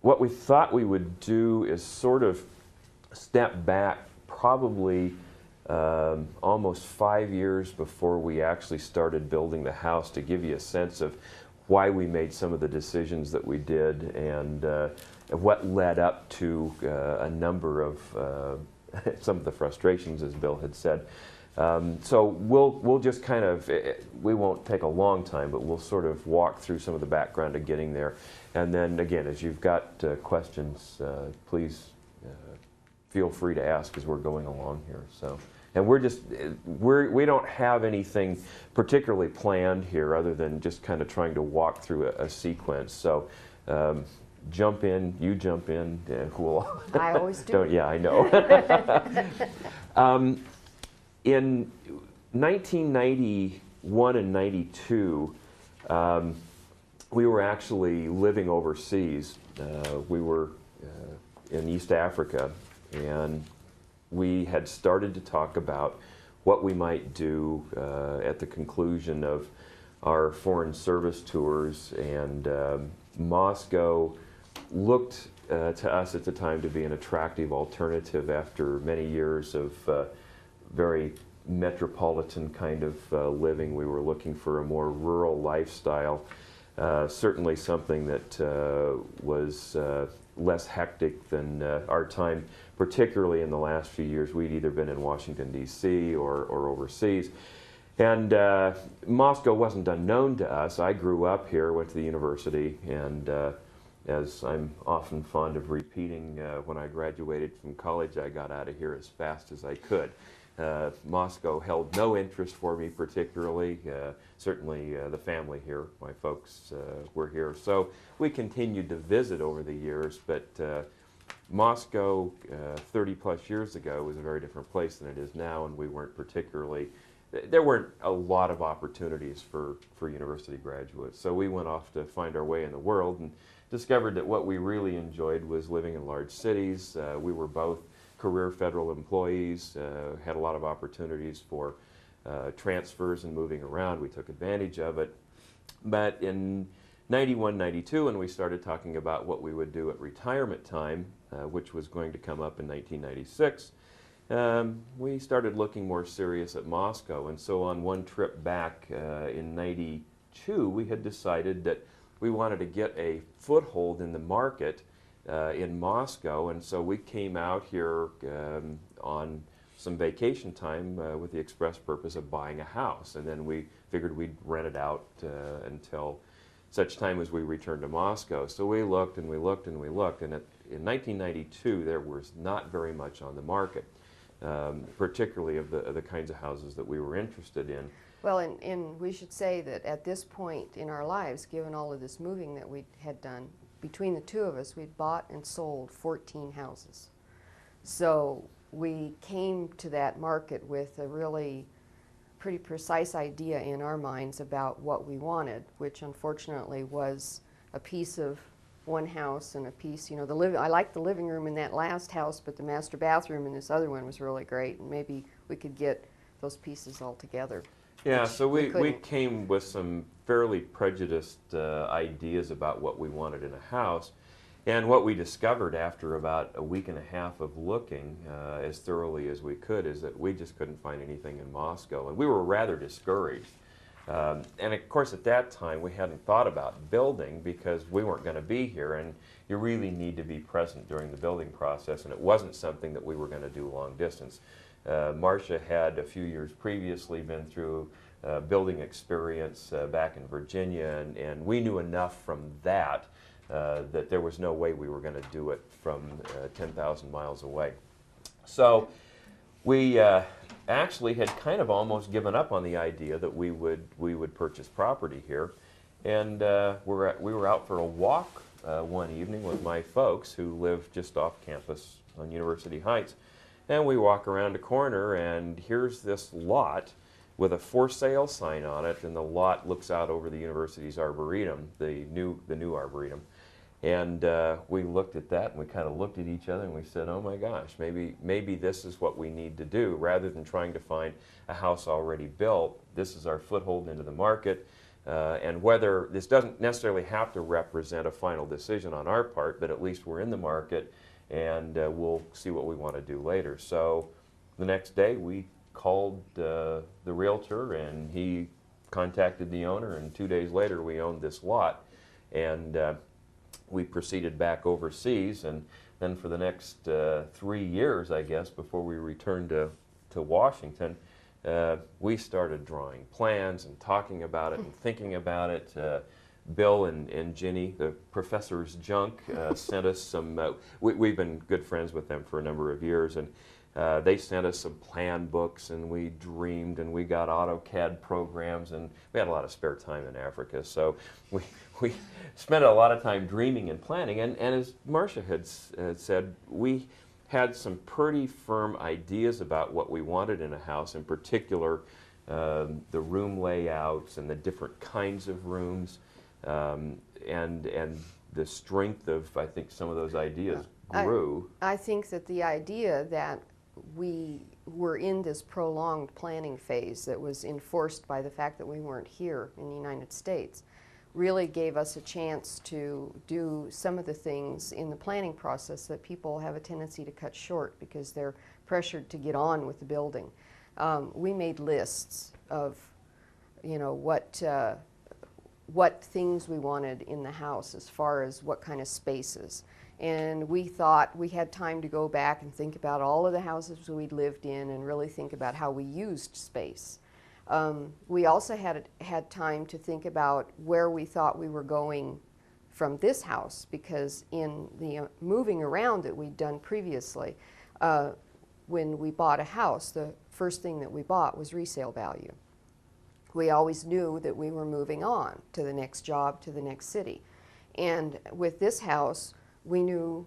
what we thought we would do is sort of step back probably almost 5 years before we actually started building the house to give you a sense of why we made some of the decisions that we did and what led up to a number of some of the frustrations, as Bill had said. So we'll just kind of, we won't take a long time, but we'll sort of walk through some of the background of getting there. And then again, as you've got questions, please feel free to ask as we're going along here. So, and we don't have anything particularly planned here other than just kind of trying to walk through a sequence. So jump in, you jump in, cool. I always do. Yeah, I know. In 1991 and 92, we were actually living overseas. We were in East Africa, and we had started to talk about what we might do at the conclusion of our foreign service tours, and Moscow looked to us at the time to be an attractive alternative after many years of very metropolitan kind of living. We were looking for a more rural lifestyle, certainly something that was less hectic than our time, particularly in the last few years. We'd either been in Washington, D.C. or overseas. And Moscow wasn't unknown to us. I grew up here, went to the university, and as I'm often fond of repeating, when I graduated from college, I got out of here as fast as I could. Moscow held no interest for me particularly. Certainly the family here, my folks were here. So we continued to visit over the years, but Moscow 30 plus years ago was a very different place than it is now, and we weren't particularly, there weren't a lot of opportunities for university graduates. So we went off to find our way in the world and discovered that what we really enjoyed was living in large cities. We were both career federal employees, had a lot of opportunities for transfers and moving around. We took advantage of it. But in 91, 92, when we started talking about what we would do at retirement time, which was going to come up in 1996, we started looking more serious at Moscow. And so on one trip back in 92, we had decided that we wanted to get a foothold in the market in Moscow, and so we came out here on some vacation time with the express purpose of buying a house, and then we figured we'd rent it out until such time as we returned to Moscow. So we looked and we looked and we looked, and in 1992 there was not very much on the market, particularly of the kinds of houses that we were interested in. Well, and we should say that at this point in our lives, given all of this moving that we had done, between the two of us, we'd bought and sold 14 houses. So we came to that market with a really pretty precise idea in our minds about what we wanted, which unfortunately was a piece of one house and a piece, you know, I liked the living room in that last house, but the master bathroom in this other one was really great, and maybe we could get those pieces all together. Yeah, so we came with some fairly prejudiced ideas about what we wanted in a house. And what we discovered after about a week and a half of looking as thoroughly as we could is that we just couldn't find anything in Moscow. And we were rather discouraged. And of course at that time we hadn't thought about building because we weren't going to be here, and you really need to be present during the building process, and it wasn't something that we were going to do long distance. Marcia had a few years previously been through building experience back in Virginia, and we knew enough from that that there was no way we were going to do it from 10,000 miles away. So we actually had kind of almost given up on the idea that we would purchase property here, and we were out for a walk one evening with my folks who live just off campus on University Heights. And we walk around a corner, and here's this lot with a for sale sign on it, and the lot looks out over the university's arboretum, the new arboretum. And we looked at that, and we kind of looked at each other, and we said, oh my gosh, maybe this is what we need to do. Rather than trying to find a house already built, this is our foothold into the market. And whether this doesn't necessarily have to represent a final decision on our part, but at least we're in the market, and we'll see what we want to do later. So the next day we called the realtor, and he contacted the owner, and 2 days later we owned this lot. And we proceeded back overseas, and then for the next 3 years, I guess, before we returned to Washington, we started drawing plans and talking about it and thinking about it. Bill and Ginny, the professor's junk, sent us some, we've been good friends with them for a number of years, and they sent us some plan books, and we dreamed, and we got AutoCAD programs, and we had a lot of spare time in Africa, so we spent a lot of time dreaming and planning, and as Marcia had said, we had some pretty firm ideas about what we wanted in a house, in particular the room layouts and the different kinds of rooms, and the strength of, I think, some of those ideas grew. I think that the idea that we were in this prolonged planning phase that was enforced by the fact that we weren't here in the United States really gave us a chance to do some of the things in the planning process that people have a tendency to cut short because they're pressured to get on with the building. We made lists of, you know, what things we wanted in the house as far as what kind of spaces. And we thought we had time to go back and think about all of the houses we'd lived in and really think about how we used space. We also had time to think about where we thought we were going from this house, because in the moving around that we'd done previously, when we bought a house, the first thing that we bought was resale value. We always knew that we were moving on to the next job, to the next city. And with this house, we knew,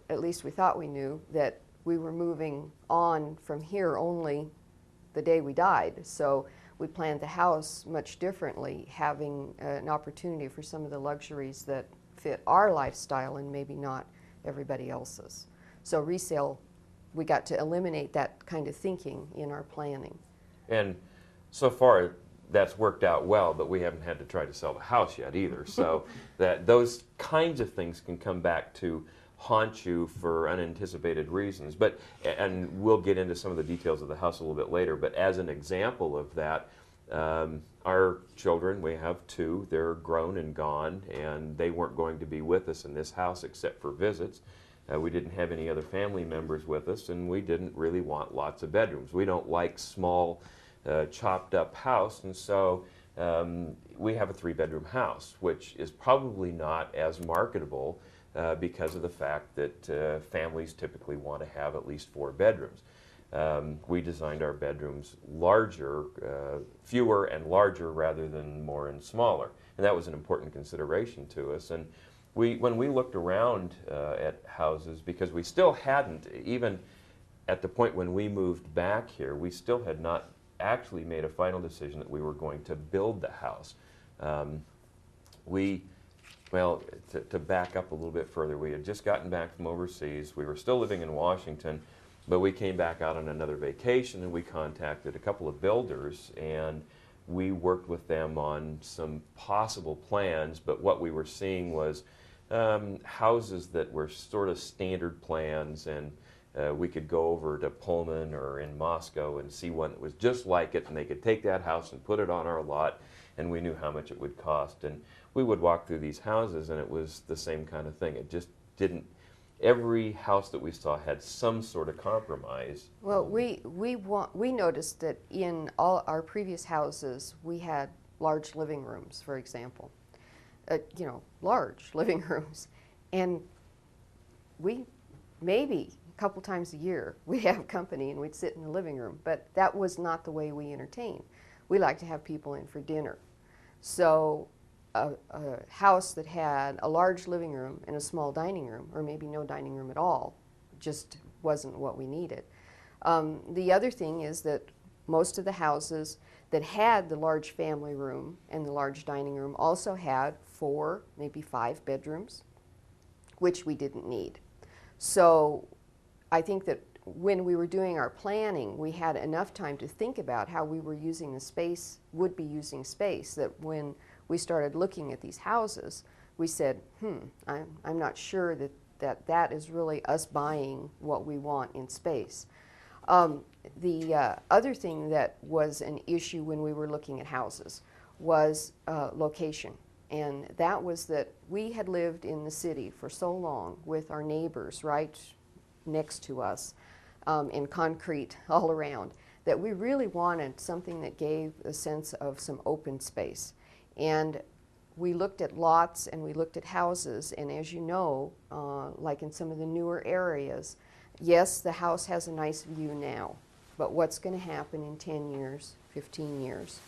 at least we thought we knew, that we were moving on from here only the day we died. So we planned the house much differently, having an opportunity for some of the luxuries that fit our lifestyle and maybe not everybody else's. So resale, we got to eliminate that kind of thinking in our planning. And so far, that's worked out well, but we haven't had to try to sell the house yet either. So that those kinds of things can come back to haunt you for unanticipated reasons. But, and we'll get into some of the details of the house a little bit later, but as an example of that, our children, we have two, they're grown and gone, and they weren't going to be with us in this house except for visits. We didn't have any other family members with us, and we didn't really want lots of bedrooms. We don't like small, chopped up house, and so we have a 3-bedroom house, which is probably not as marketable because of the fact that families typically want to have at least 4 bedrooms. We designed our bedrooms larger, fewer and larger rather than more and smaller, and that was an important consideration to us. And when we looked around at houses, because we still hadn't, even at the point when we moved back here, we still had not actually made a final decision that we were going to build the house. Well, to back up a little bit further, we had just gotten back from overseas. We were still living in Washington, but we came back out on another vacation, and we contacted a couple of builders, and we worked with them on some possible plans, but what we were seeing was houses that were sort of standard plans, and we could go over to Pullman or in Moscow and see one that was just like it, and they could take that house and put it on our lot, and we knew how much it would cost. And we would walk through these houses, and it was the same kind of thing. It just didn't, every house that we saw had some sort of compromise. Well, we noticed that in all our previous houses, we had large living rooms, for example. You know, large living rooms. And we, maybe a couple times a year, we'd have company and we'd sit in the living room, but that was not the way we entertain. We like to have people in for dinner. So a house that had a large living room and a small dining room, or maybe no dining room at all, just wasn't what we needed. The other thing is that most of the houses that had the large family room and the large dining room also had 4, maybe 5 bedrooms, which we didn't need. So I think that when we were doing our planning, we had enough time to think about how we were using the space, would be using space, that when we started looking at these houses, we said, I'm not sure that is really us buying what we want in space. The other thing that was an issue when we were looking at houses was location. And that was that we had lived in the city for so long with our neighbors right next to us, and concrete all around, that we really wanted something that gave a sense of some open space. And we looked at lots and we looked at houses, and as you know, like in some of the newer areas, yes, the house has a nice view now, but what's going to happen in 10 years, 15 years?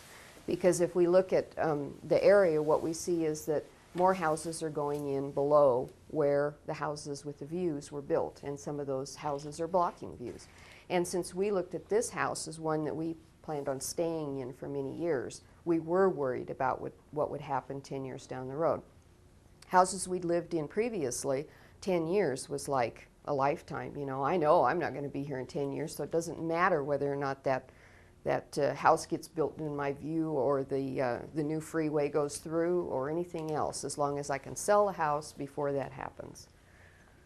Because if we look at the area, what we see is that more houses are going in below where the houses with the views were built, and some of those houses are blocking views. And since we looked at this house as one that we planned on staying in for many years, we were worried about what would happen 10 years down the road. Houses we'd lived in previously, 10 years was like a lifetime. You know I'm not going to be here in 10 years, so it doesn't matter whether or not that house gets built in my view, or the new freeway goes through, or anything else, as long as I can sell a house before that happens.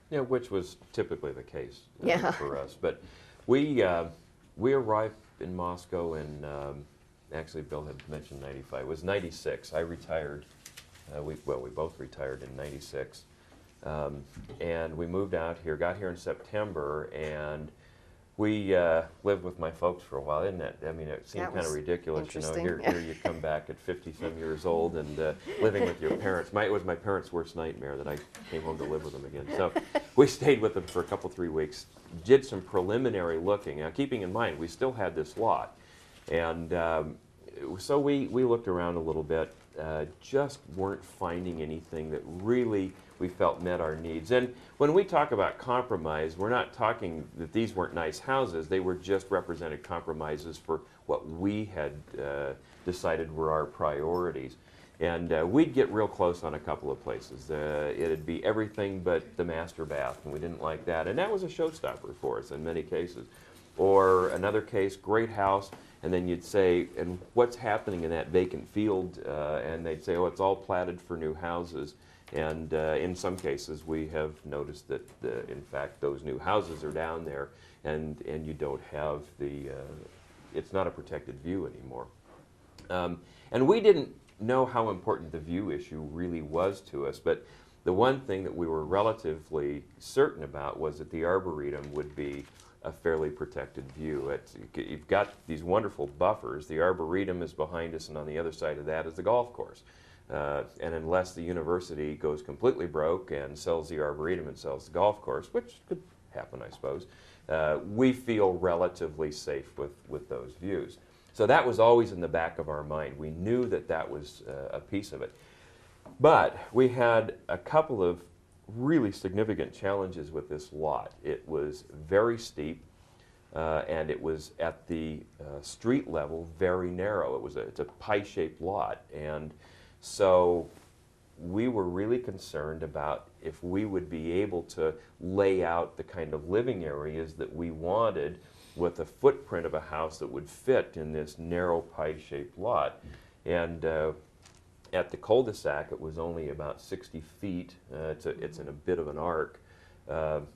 Yeah, which was typically the case Yeah. for us. But we arrived in Moscow in, actually Bill had mentioned 95. It was 96. I retired. We both retired in 96. And we moved out here, got here in September, and we lived with my folks for a while. Isn't it? I mean, it seemed That kind of was ridiculous. interesting. Here you come back at 50-some years old and living with your parents. It was my parents' worst nightmare that I came home to live with them again. So we stayed with them for a couple, 3 weeks, did some preliminary looking. Now, keeping in mind, we still had this lot. And so we looked around a little bit, just weren't finding anything that really we felt met our needs. And when we talk about compromise, we're not talking that these weren't nice houses. They were just represented compromises for what we had decided were our priorities. And we'd get real close on a couple of places. It'd be everything but the master bath, and we didn't like that. And that was a showstopper for us in many cases. Or another case, great house, and then you'd say, and what's happening in that vacant field? And they'd say, oh, it's all platted for new houses. And in some cases, we have noticed that, in fact, those new houses are down there, and you don't have it's not a protected view anymore. And we didn't know how important the view issue really was to us, but the one thing that we were relatively certain about was that the Arboretum would be a fairly protected view. You've got these wonderful buffers. The Arboretum is behind us, and on the other side of that is the golf course. And unless the university goes completely broke and sells the Arboretum and sells the golf course, which could happen, I suppose, we feel relatively safe with those views. So that was always in the back of our mind. We knew that that was a piece of it. But we had a couple of really significant challenges with this lot. It was very steep, and it was at the street level very narrow. It's a pie-shaped lot, and so we were really concerned about if we would be able to lay out the kind of living areas that we wanted with a footprint of a house that would fit in this narrow pie-shaped lot. And at the cul-de-sac, it was only about 60 feet. It's in a bit of an arc.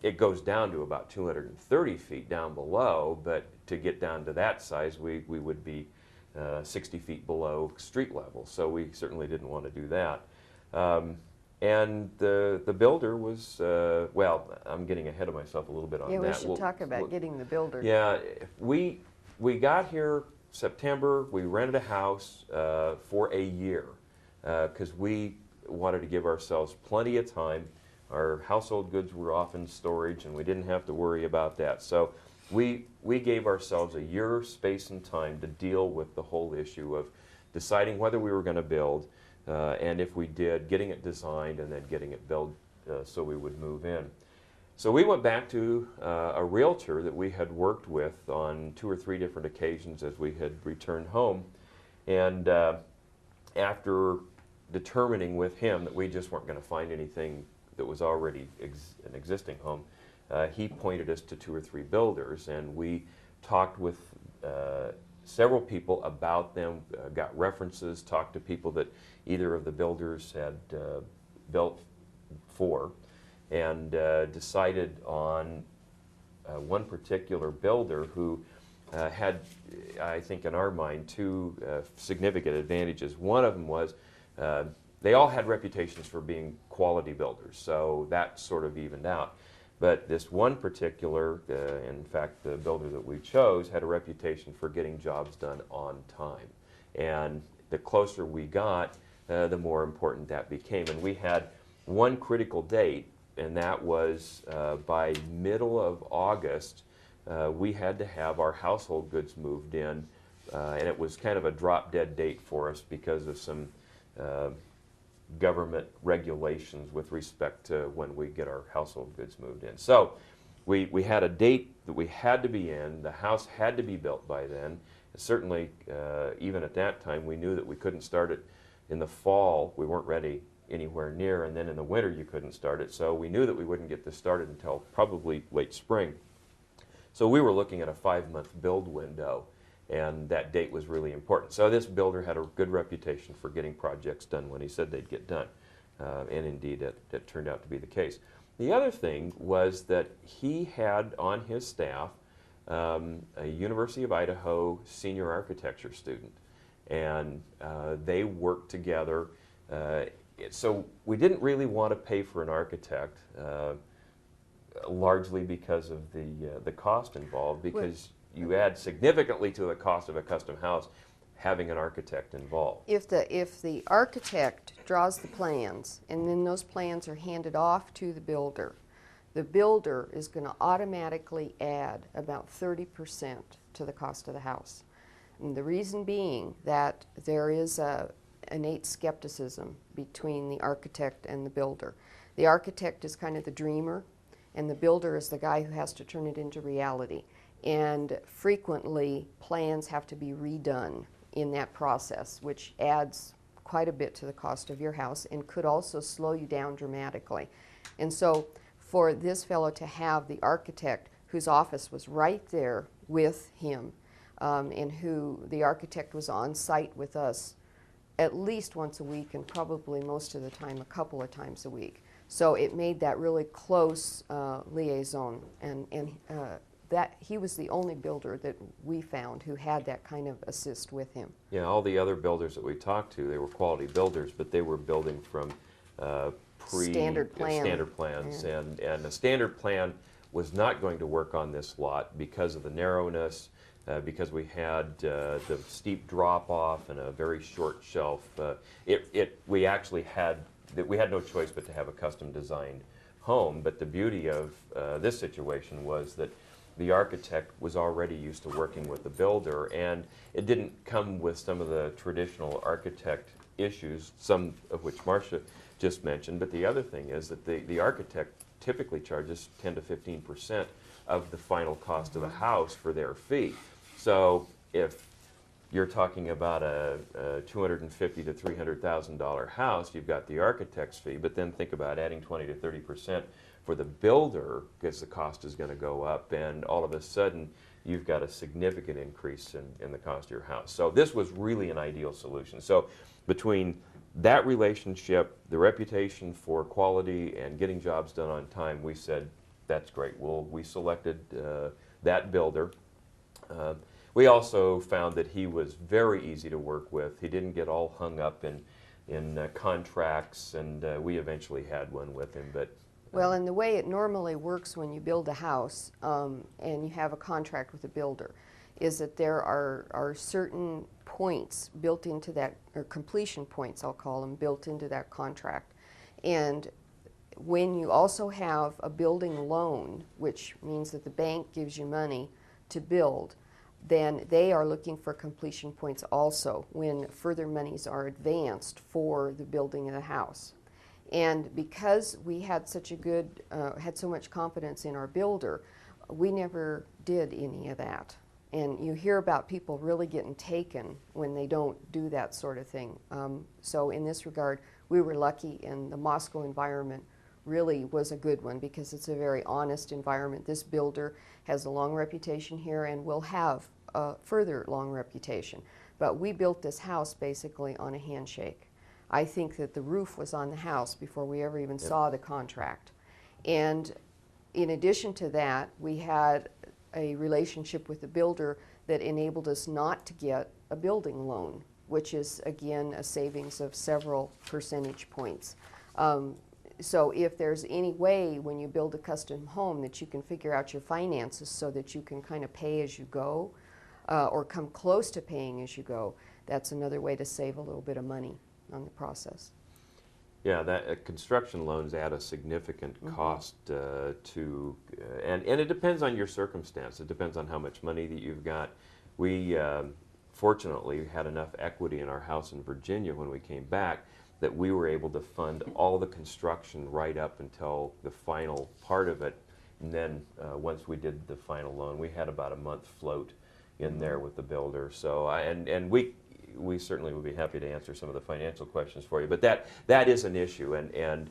It goes down to about 230 feet down below, but to get down to that size, we would be 60 feet below street level, so we certainly didn't want to do that. And the builder was, well, I'm getting ahead of myself a little bit on that. Yeah, we should talk about getting the builder. Yeah, we got here September. We rented a house for a year because we wanted to give ourselves plenty of time. Our household goods were off in storage, and we didn't have to worry about that. So we gave ourselves a year space and time to deal with the whole issue of deciding whether we were going to build, and if we did, getting it designed and then getting it built so we would move in. So we went back to a realtor that we had worked with on 2 or 3 different occasions as we had returned home, and after determining with him that we just weren't going to find anything that was already an existing home, he pointed us to 2 or 3 builders, and we talked with several people about them, got references, talked to people that either of the builders had built for, and decided on one particular builder who had, I think in our mind, two significant advantages. One of them was they all had reputations for being quality builders, so that sort of evened out. But this one particular, in fact the builder that we chose, had a reputation for getting jobs done on time. And the closer we got, the more important that became. And we had one critical date, and that was by middle of August, we had to have our household goods moved in, and it was kind of a drop-dead date for us because of some government regulations with respect to when we get our household goods moved in. So we had a date that we had to be in. The house had to be built by then. Certainly, even at that time, we knew that we couldn't start it in the fall. We weren't ready anywhere near, and then in the winter you couldn't start it. So we knew that we wouldn't get this started until probably late spring. So we were looking at a 5-month build window, and that date was really important. So this builder had a good reputation for getting projects done when he said they'd get done, and indeed it turned out to be the case. The other thing was that he had on his staff a University of Idaho senior architecture student, and they worked together. So we didn't really want to pay for an architect, largely because of the cost involved, because you add significantly to the cost of a custom house having an architect involved. If the architect draws the plans and then those plans are handed off to the builder is going to automatically add about 30% to the cost of the house. And the reason being that there is a innate skepticism between the architect and the builder. The architect is kind of the dreamer, and the builder is the guy who has to turn it into reality. And frequently, plans have to be redone in that process, which adds quite a bit to the cost of your house and could also slow you down dramatically. And so for this fellow to have the architect whose office was right there with him, and who the architect was on site with us at least once a week, and probably most of the time a couple of times a week. So it made that really close liaison, and that he was the only builder that we found who had that kind of assist with him. Yeah, all the other builders that we talked to, they were quality builders, but they were building from standard plans, yeah. And a standard plan was not going to work on this lot because of the narrowness, because we had the steep drop-off and a very short shelf. We actually had no choice but to have a custom-designed home. But the beauty of this situation was that the architect was already used to working with the builder, and it didn't come with some of the traditional architect issues, some of which Marcia just mentioned. But the other thing is that the architect typically charges 10 to 15% of the final cost of the house for their fee. So if you're talking about a $250,000 to $300,000 house, you've got the architect's fee, but then think about adding 20 to 30% for the builder, because the cost is going to go up, and all of a sudden you've got a significant increase in the cost of your house. So this was really an ideal solution. So between that relationship, the reputation for quality, and getting jobs done on time, we said, that's great. We selected that builder. We also found that he was very easy to work with. He didn't get all hung up in contracts, and we eventually had one with him. But well, and the way it normally works when you build a house and you have a contract with a builder is that there are certain points built into that, or completion points I'll call them, built into that contract. And when you also have a building loan, which means that the bank gives you money to build, then they are looking for completion points also when further monies are advanced for the building of the house. And because we had such a good, had so much confidence in our builder, we never did any of that. And you hear about people really getting taken when they don't do that sort of thing. So in this regard, we were lucky, and the Moscow environment really was a good one because it's a very honest environment. This builder has a long reputation here and will have a further long reputation. But we built this house basically on a handshake. I think that the roof was on the house before we ever even saw the contract. And in addition to that, we had a relationship with the builder that enabled us not to get a building loan, which is, again, a savings of several percentage points. So if there's any way when you build a custom home that you can figure out your finances so that you can kind of pay as you go, or come close to paying as you go, that's another way to save a little bit of money on the process. Yeah, that construction loans add a significant cost and it depends on your circumstance. It depends on how much money that you've got. We fortunately had enough equity in our house in Virginia when we came back that we were able to fund all the construction right up until the final part of it. And then once we did the final loan, we had about a month float in there with the builder. So we certainly would be happy to answer some of the financial questions for you. But that is an issue, and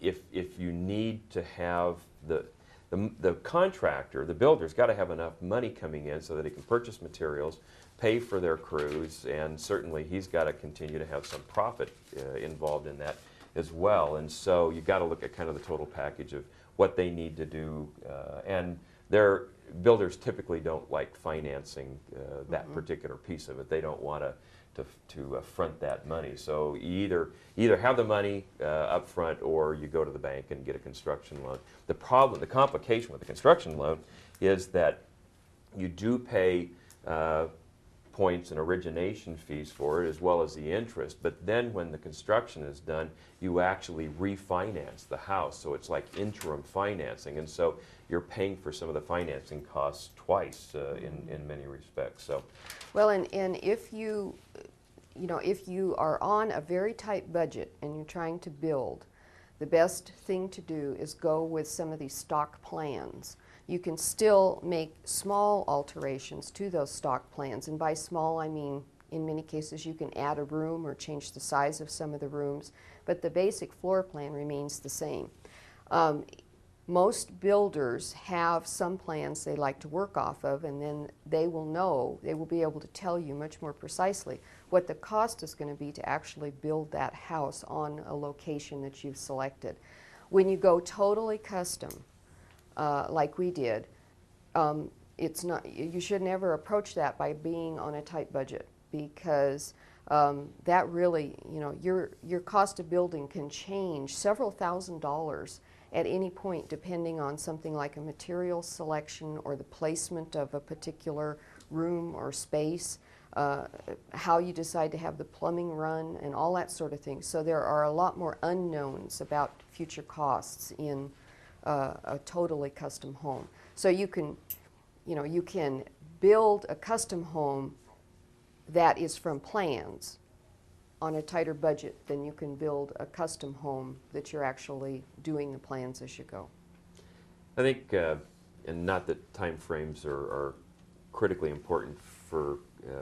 if you need to have the contractor, the builder's got to have enough money coming in so that he can purchase materials, pay for their crews, and certainly he's got to continue to have some profit involved in that as well. And so you've got to look at kind of the total package of what they need to do, and their builders typically don't like financing that particular piece of it. They don't want to front that money. So you either have the money up front, or you go to the bank and get a construction loan. The complication with the construction loan is that you do pay points and origination fees for it, as well as the interest. But then when the construction is done, you actually refinance the house. So it's like interim financing. And so you're paying for some of the financing costs twice in many respects. So, well, and if you are on a very tight budget and you're trying to build, the best thing to do is go with some of these stock plans. You can still make small alterations to those stock plans, and by small I mean in many cases you can add a room or change the size of some of the rooms, but the basic floor plan remains the same. Most builders have some plans they like to work off of, and then they will be able to tell you much more precisely what the cost is going to be to actually build that house on a location that you've selected. When you go totally custom, like we did, you should never approach that by being on a tight budget, because that really, your cost of building can change several $1,000s at any point, depending on something like a material selection or the placement of a particular room or space, how you decide to have the plumbing run, and all that sort of thing. So there are a lot more unknowns about future costs in a totally custom home. So you can build a custom home that is from plans on a tighter budget than you can build a custom home that you're actually doing the plans as you go. I think, and not that time frames are critically important for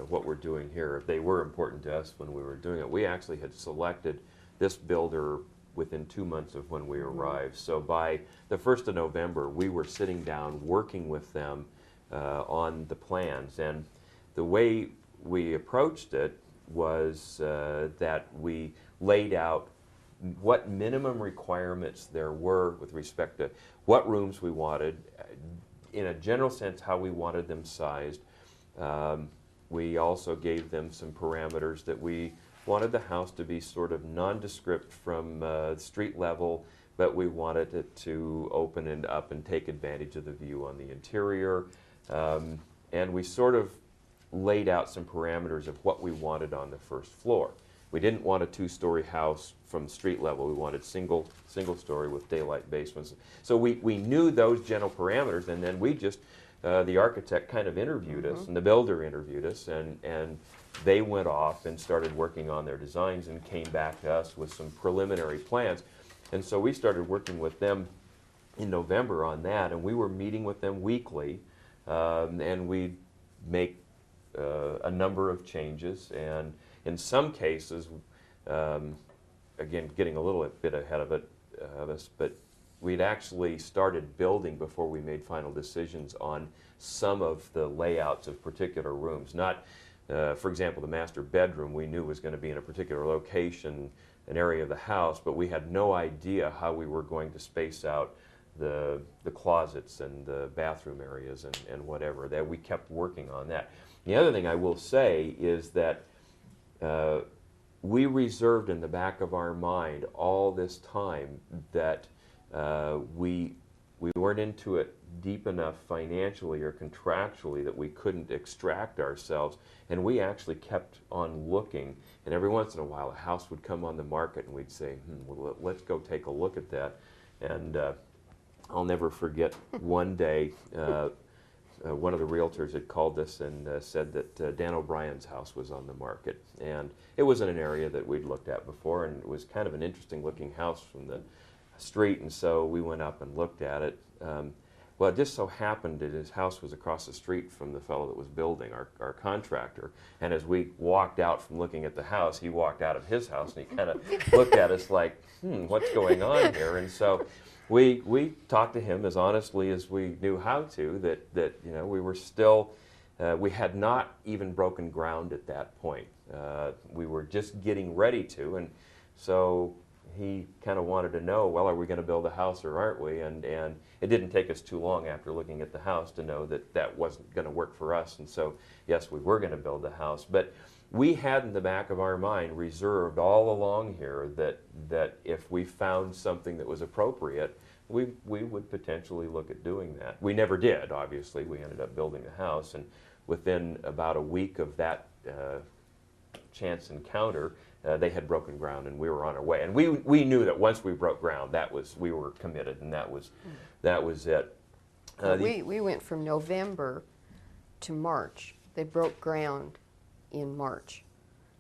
what we're doing here. They were important to us when we were doing it. We actually had selected this builder within 2 months of when we arrived. So by the 1st of November, we were sitting down working with them on the plans. And the way we approached it was that we laid out what minimum requirements there were with respect to what rooms we wanted, in a general sense how we wanted them sized. We also gave them some parameters that we wanted the house to be sort of nondescript from street level, but we wanted it to open and up and take advantage of the view on the interior. And we sort of laid out some parameters of what we wanted on the first floor. We didn't want a 2-story house from street level. We wanted single story with daylight basements. So we knew those general parameters, and then we just, the architect kind of interviewed us, and the builder interviewed us, and they went off and started working on their designs and came back to us with some preliminary plans. And so we started working with them in November on that, and we were meeting with them weekly, and we'd make a number of changes, and in some cases, again, getting a little bit ahead of us, but we'd actually started building before we made final decisions on some of the layouts of particular rooms. Not, for example, the master bedroom we knew was going to be in a particular location, an area of the house, but we had no idea how we were going to space out the closets and the bathroom areas and whatever. That we kept working on that. The other thing I will say is that we reserved in the back of our mind all this time that we weren't into it deep enough financially or contractually that we couldn't extract ourselves, and we actually kept on looking, and every once in a while a house would come on the market and we'd say, well, let's go take a look at that. And I'll never forget one day one of the realtors had called us and said that Dan O'Brien's house was on the market, and it was in an area that we'd looked at before, and it was kind of an interesting looking house from the street, and so we went up and looked at it. Well, it just so happened that his house was across the street from the fellow that was building, our contractor, and as we walked out from looking at the house, he walked out of his house and he kind of looked at us like, what's going on here? And so we talked to him as honestly as we knew how to, that you know, we were still, we had not even broken ground at that point. We were just getting ready to, and so he kind of wanted to know, well, are we going to build a house or aren't we? And it didn't take us too long after looking at the house to know that that wasn't going to work for us. And so, yes, we were going to build a house. But we had in the back of our mind reserved all along here that if we found something that was appropriate, we would potentially look at doing that. We never did, obviously. We ended up building the house. And within about a week of that chance encounter, they had broken ground and we were on our way. And we knew that once we broke ground, we were committed, and that was it. We went from November to March. They broke ground in March.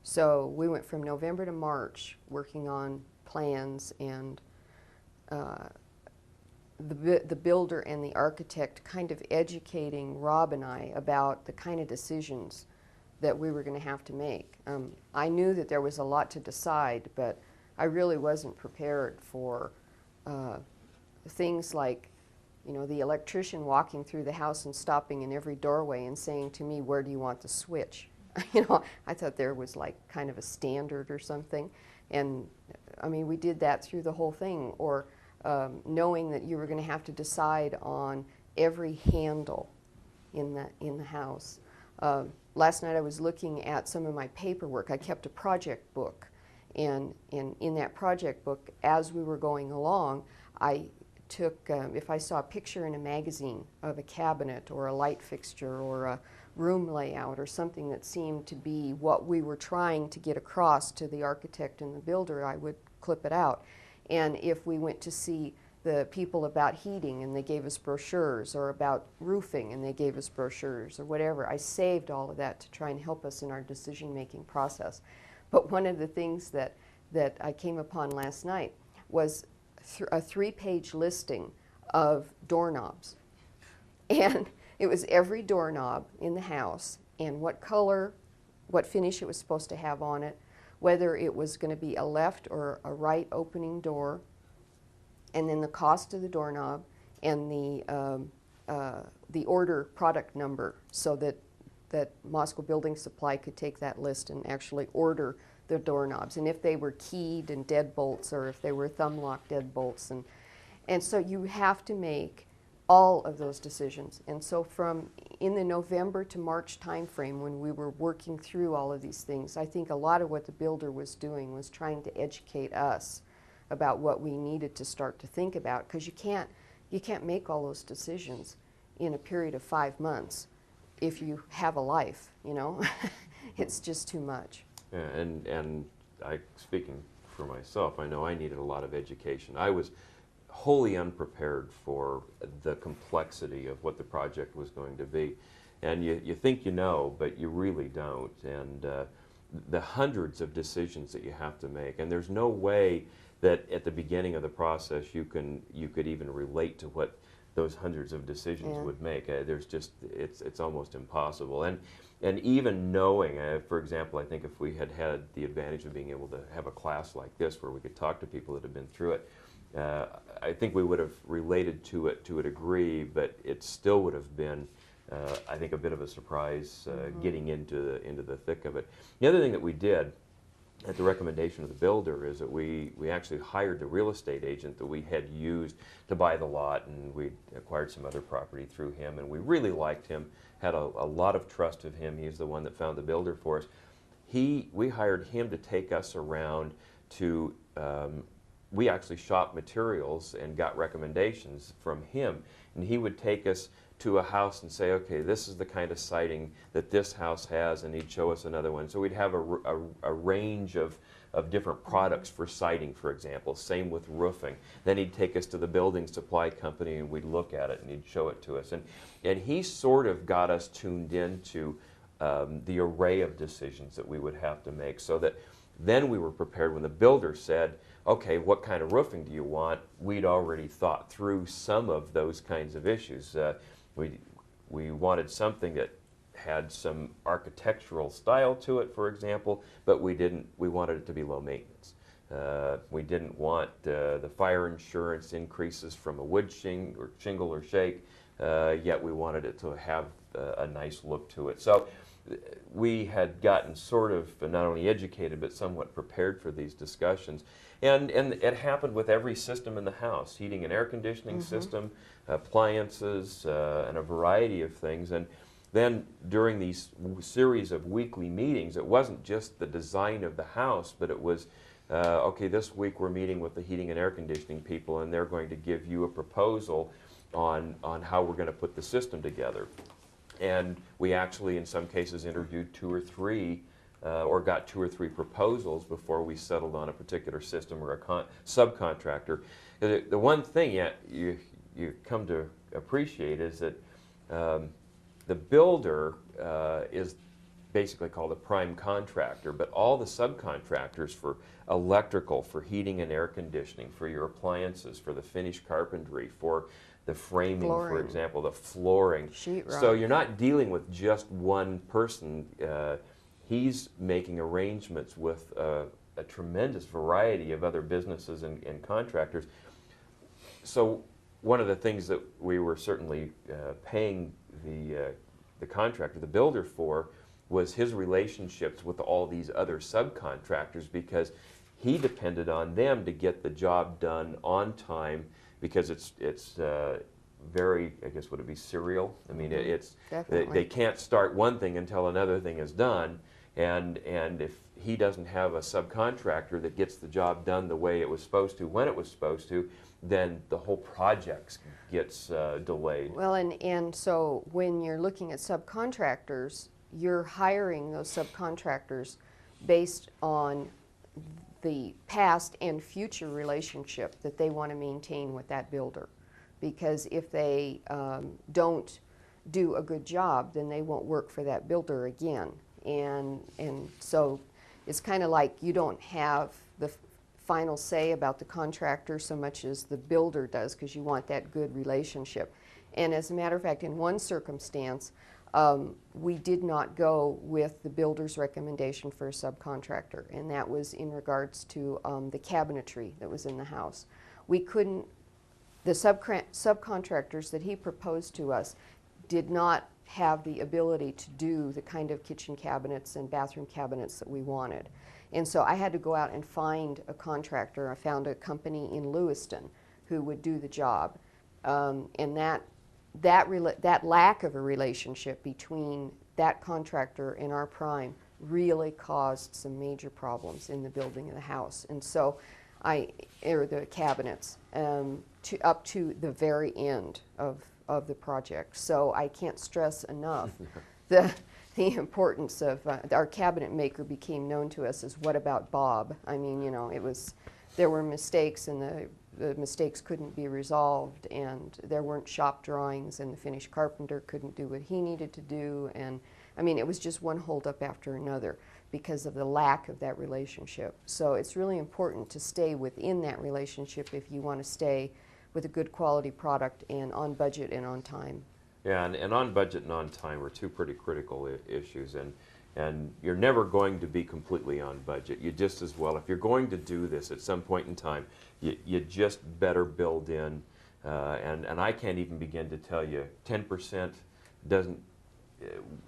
So we went from November to March working on plans, and the builder and the architect kind of educating Rob and I about the kind of decisions that we were going to have to make. I knew that there was a lot to decide, but I really wasn't prepared for things like, you know, the electrician walking through the house and stopping in every doorway and saying to me, "Where do you want the switch?" You know, I thought there was like kind of a standard or something. And I mean, we did that through the whole thing. Or knowing that you were going to have to decide on every handle in the house. Last night I was looking at some of my paperwork. I kept a project book, and in that project book, as we were going along, I took, if I saw a picture in a magazine of a cabinet or a light fixture or a room layout or something that seemed to be what we were trying to get across to the architect and the builder, I would clip it out. And if we went to see the people about heating and they gave us brochures, or about roofing and they gave us brochures, or whatever, I saved all of that to try and help us in our decision-making process. But one of the things that I came upon last night was a 3-page listing of doorknobs. And it was every doorknob in the house and what color, what finish it was supposed to have on it, whether it was going to be a left or a right opening door, and then the cost of the doorknob, and the order product number, so that Moscow Building Supply could take that list and actually order the doorknobs, and if they were keyed and deadbolts, or if they were thumb lock deadbolts, and so you have to make all of those decisions. And so from in the November to March time frame, when we were working through all of these things, I think a lot of what the builder was doing was trying to educate us about what we needed to start to think about, because you can't make all those decisions in a period of 5 months if you have a life, you know. It's just too much. Yeah, and speaking for myself, I know I needed a lot of education. I was wholly unprepared for the complexity of what the project was going to be. And you think you know, but you really don't. And the hundreds of decisions that you have to make, and there's no way that at the beginning of the process you could even relate to what those hundreds of decisions would make. There's just, it's almost impossible. And even knowing, for example, I think if we had had the advantage of being able to have a class like this where we could talk to people that have been through it, I think we would have related to it to a degree, but it still would have been, I think, a bit of a surprise getting into the thick of it. The other thing that we did, at the recommendation of the builder, is that we actually hired the real estate agent that we had used to buy the lot, and we acquired some other property through him, and we really liked him, had a lot of trust of him. He's the one that found the builder for us. We hired him to take us around to, we actually shopped materials and got recommendations from him, and he would take us to a house and say, okay, this is the kind of siding that this house has, and he'd show us another one. So we'd have a range of different products for siding, for example. Same with roofing. Then he'd take us to the building supply company and we'd look at it and he'd show it to us. And he sort of got us tuned into the array of decisions that we would have to make, so that then we were prepared when the builder said, okay, what kind of roofing do you want? We'd already thought through some of those kinds of issues. We wanted something that had some architectural style to it, for example, but we wanted it to be low maintenance. We didn't want the fire insurance increases from a wood shingle or shake, yet we wanted it to have a nice look to it. So we had gotten sort of not only educated but somewhat prepared for these discussions. And it happened with every system in the house, heating and air conditioning system, appliances, and a variety of things. And then during these series of weekly meetings, it wasn't just the design of the house, but it was, okay, this week we're meeting with the heating and air conditioning people, and they're going to give you a proposal on how we're going to put the system together. And we actually, in some cases, interviewed 2 or 3 or got 2 or 3 proposals before we settled on a particular system or a subcontractor. The one thing you come to appreciate is that the builder is basically called a prime contractor, but all the subcontractors for electrical, for heating and air conditioning, for your appliances, for the finished carpentry, for the framing, for example, the flooring. Sheetrock. So you're not dealing with just one person. He's making arrangements with a tremendous variety of other businesses and contractors. So one of the things that we were certainly paying the contractor, the builder, for was his relationships with all these other subcontractors, because he depended on them to get the job done on time, because it's very, I guess, would it be serial? I mean, they can't start one thing until another thing is done, and if he doesn't have a subcontractor that gets the job done the way it was supposed to, when it was supposed to, then the whole project gets delayed. Well, and so when you're looking at subcontractors, you're hiring those subcontractors based on the past and future relationship that they want to maintain with that builder. Because if they don't do a good job, then they won't work for that builder again. And so it's kind of like you don't have the final say about the contractor so much as the builder does, because you want that good relationship. And as a matter of fact, in one circumstance, we did not go with the builder's recommendation for a subcontractor, and that was in regards to the cabinetry that was in the house. We couldn't, the subcontractors that he proposed to us did not have the ability to do the kind of kitchen cabinets and bathroom cabinets that we wanted. And so I had to go out and find a contractor. I found a company in Lewiston who would do the job. And that lack of a relationship between that contractor and our prime really caused some major problems in the building of the house. And so or the cabinets, up to the very end of the project. So I can't stress enough the importance of, our cabinet maker became known to us as "What about Bob?" I mean, you know, there were mistakes, and the mistakes couldn't be resolved, and there weren't shop drawings, and the finished carpenter couldn't do what he needed to do, and I mean, it was just one holdup after another because of the lack of that relationship. So it's really important to stay within that relationship if you want to stay with a good quality product and on budget and on time. Yeah, and on budget and on time were 2 pretty critical issues. And and you're never going to be completely on budget. You just as well, if you're going to do this at some point in time, you just better build in, and I can't even begin to tell you, 10% doesn't,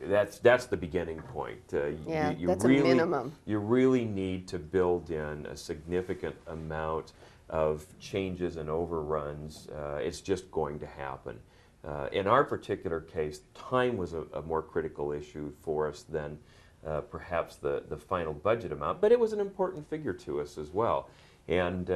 that's the beginning point. Yeah, You that's really, a minimum. You really need to build in a significant amount of changes and overruns. It's just going to happen. In our particular case, time was a more critical issue for us than perhaps the final budget amount, but it was an important figure to us as well. And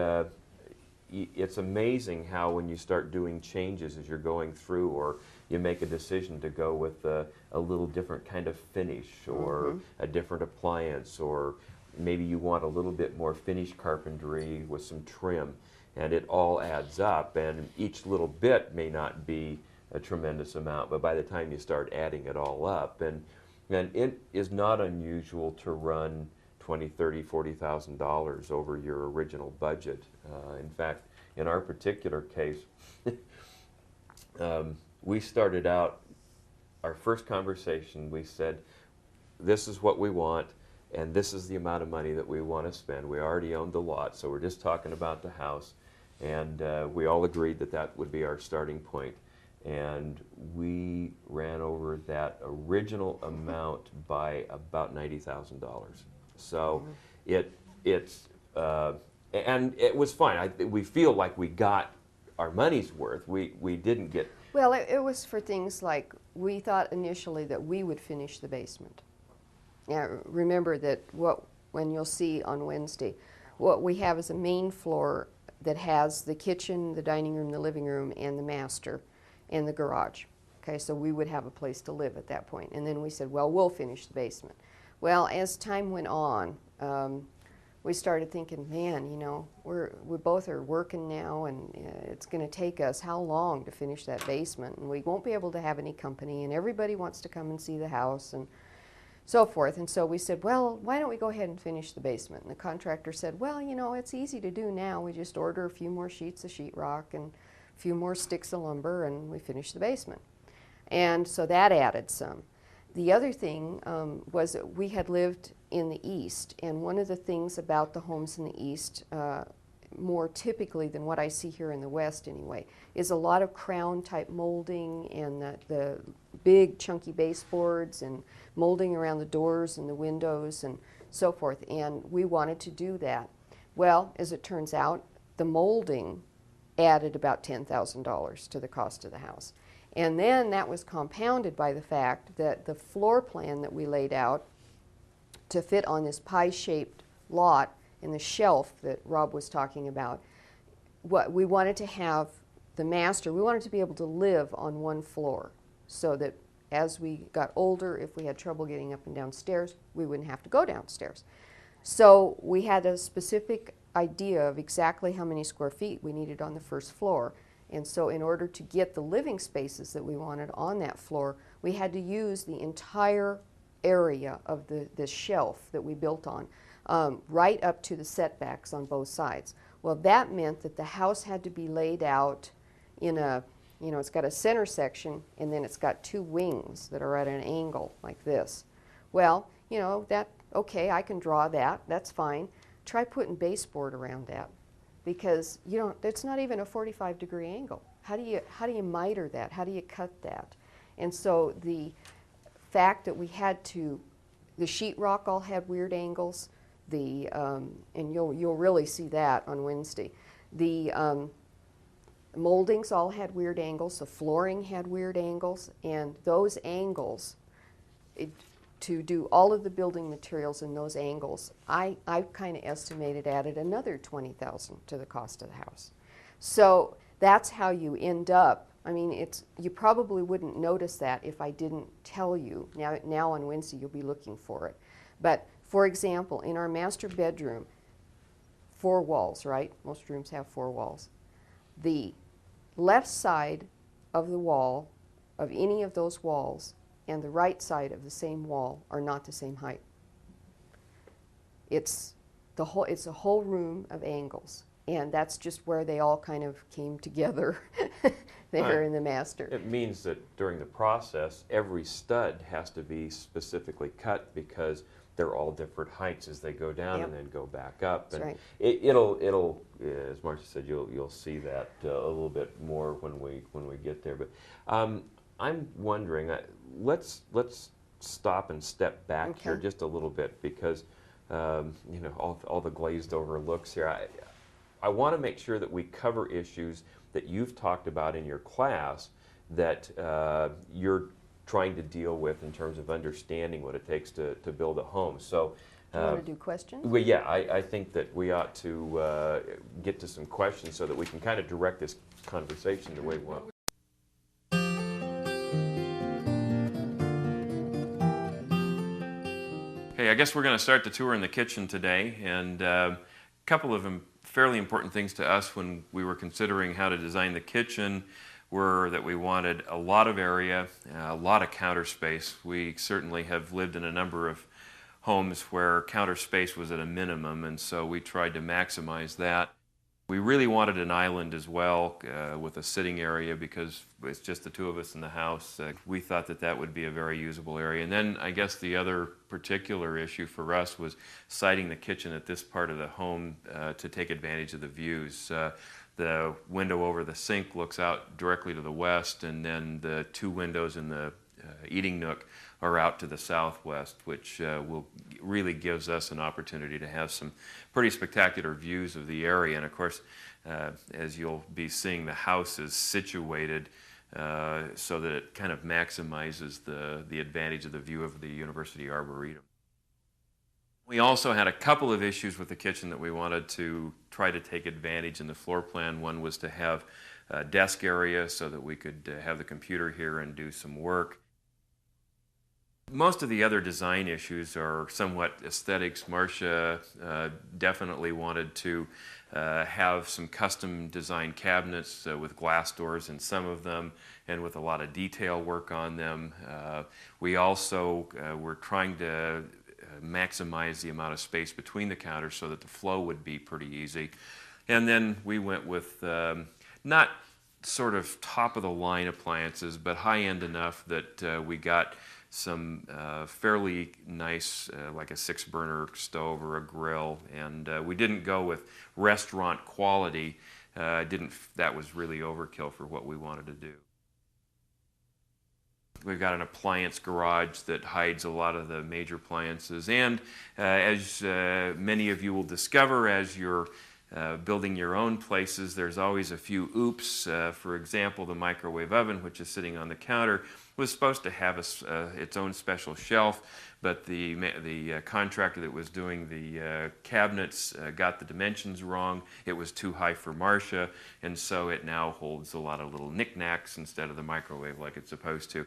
it's amazing how when you start doing changes as you're going through, or you make a decision to go with a little different kind of finish, or a different appliance, or maybe you want a little bit more finish carpentry with some trim, and it all adds up, and each little bit may not be a tremendous amount, but by the time you start adding it all up, and it is not unusual to run $20,000, $30,000, $40,000 over your original budget. In fact, in our particular case, we started out, our first conversation, we said, this is what we want, and this is the amount of money that we want to spend. We already owned the lot, so we're just talking about the house, and we all agreed that that would be our starting point. And we ran over that original amount by about $90,000. So and it was fine. We feel like we got our money's worth. We didn't get. Well, it was for things like, we thought initially that we would finish the basement. Now, remember that when you'll see on Wednesday, what we have is a main floor that has the kitchen, the dining room, the living room, and the master, and the garage. Okay, so we would have a place to live at that point. And then we said, well, we'll finish the basement. Well, as time went on, we started thinking, man, you know, we both are working now, and it's going to take us how long to finish that basement, and we won't be able to have any company, and everybody wants to come and see the house, and so forth. And so we said, well, why don't we go ahead and finish the basement? And the contractor said, well, you know, it's easy to do now. We just order a few more sheets of sheetrock and a few more sticks of lumber, and we finish the basement. And so that added some. The other thing was that we had lived in the East, and one of the things about the homes in the East, more typically than what I see here in the West anyway, is a lot of crown type molding, and the big chunky baseboards, and molding around the doors and the windows and so forth, and we wanted to do that. Well, as it turns out, the molding added about $10,000 to the cost of the house. And then that was compounded by the fact that the floor plan that we laid out to fit on this pie-shaped lot in the shelf that Rob was talking about, what we wanted to have the master, we wanted to be able to live on one floor, so that as we got older, if we had trouble getting up and downstairs, we wouldn't have to go downstairs. So we had a specific idea of exactly how many square feet we needed on the first floor. And so in order to get the living spaces that we wanted on that floor, we had to use the entire area of the shelf that we built on, right up to the setbacks on both sides. Well, that meant that the house had to be laid out in a, you know, it's got a center section, and then it's got two wings that are at an angle like this. Well, you know, okay, I can draw that, that's fine. Try putting baseboard around that, because you don't, it's not even a 45-degree angle. How do you miter that? How do you cut that? And so the fact that we had to, the sheetrock all had weird angles. And you'll really see that on Wednesday. The moldings all had weird angles. The flooring had weird angles, and those angles, to do all of the building materials in those angles, I kind of estimated added another $20,000 to the cost of the house. So that's how you end up. I mean, you probably wouldn't notice that if I didn't tell you. Now on Wednesday you'll be looking for it. But for example, in our master bedroom, 4 walls, right? Most rooms have 4 walls. The left side of the wall, of any of those walls, and the right side of the same wall are not the same height. It's a whole room of angles. And that's just where they all kind of came together there Right. in the master. It means that during the process, every stud has to be specifically cut because they're all different heights as they go down Yep. and then go back up. That's And right. it'll, as Marcia said, you'll see that a little bit more when we get there. But I'm wondering, let's stop and step back here Okay. just a little bit because all the glazed over looks here. I want to make sure that we cover issues that you've talked about in your class that you're trying to deal with in terms of understanding what it takes to build a home. So, Do you want to do questions? well, yeah, I think that we ought to get to some questions so that we can kind of direct this conversation the way we want. Okay, I guess we're going to start the tour in the kitchen today, and a couple of fairly important things to us when we were considering how to design the kitchen were that we wanted a lot of area, a lot of counter space. We certainly have lived in a number of homes where counter space was at a minimum, and so we tried to maximize that. We really wanted an island as well with a sitting area because it's just the two of us in the house. We thought that that would be a very usable area. And then I guess the other particular issue for us was siting the kitchen at this part of the home to take advantage of the views. The window over the sink looks out directly to the west, and then the two windows in the eating nook are out to the southwest, which really gives us an opportunity to have some pretty spectacular views of the area. And of course, as you'll be seeing, the house is situated so that it kind of maximizes the advantage of the view of the University Arboretum. We also had a couple of issues with the kitchen that we wanted to try to take advantage in the floor plan. One was to have a desk area so that we could have the computer here and do some work. Most of the other design issues are somewhat aesthetics. Marcia definitely wanted to have some custom design cabinets with glass doors in some of them and with a lot of detail work on them. We also were trying to maximize the amount of space between the counters so that the flow would be pretty easy. And then we went with not sort of top-of-the-line appliances, but high-end enough that we got some fairly nice, like a 6-burner stove or a grill, and we didn't go with restaurant quality. That was really overkill for what we wanted to do. We've got an appliance garage that hides a lot of the major appliances, and as many of you will discover as you're building your own places, there's always a few oops. For example, the microwave oven, which is sitting on the counter, was supposed to have its own special shelf, but the contractor that was doing the cabinets got the dimensions wrong. It was too high for Marcia, and so it now holds a lot of little knickknacks instead of the microwave like it's supposed to.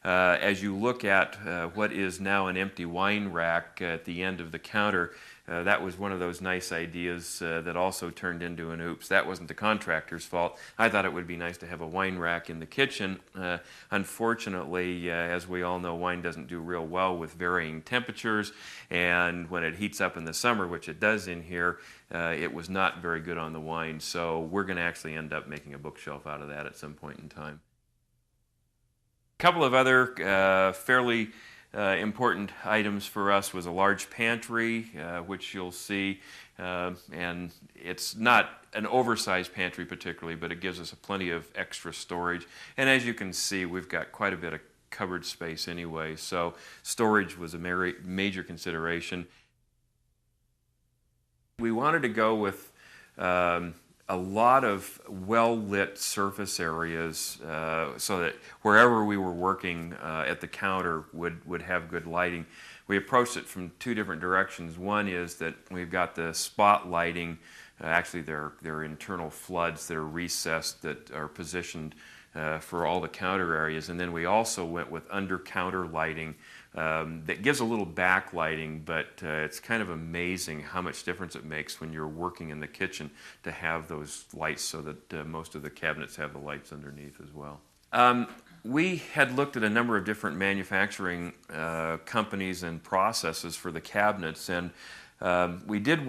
As you look at what is now an empty wine rack at the end of the counter, that was one of those nice ideas that also turned into an oops. That wasn't the contractor's fault. I thought it would be nice to have a wine rack in the kitchen. Unfortunately, as we all know, wine doesn't do real well with varying temperatures, and when it heats up in the summer, which it does in here, it was not very good on the wine. So we're going to actually end up making a bookshelf out of that at some point in time. A couple of other fairly important items for us was a large pantry, which you'll see, and it's not an oversized pantry particularly, but it gives us plenty of extra storage. And as you can see, we've got quite a bit of cupboard space anyway, so storage was a major consideration. We wanted to go with a lot of well-lit surface areas so that wherever we were working at the counter would have good lighting. We approached it from two different directions. One is that we've got the spot lighting. Actually, they're internal floods that are recessed that are positioned for all the counter areas. And then we also went with under-counter lighting that gives a little backlighting, but it's kind of amazing how much difference it makes when you're working in the kitchen to have those lights so that most of the cabinets have the lights underneath as well. We had looked at a number of different manufacturing companies and processes for the cabinets, and We didn't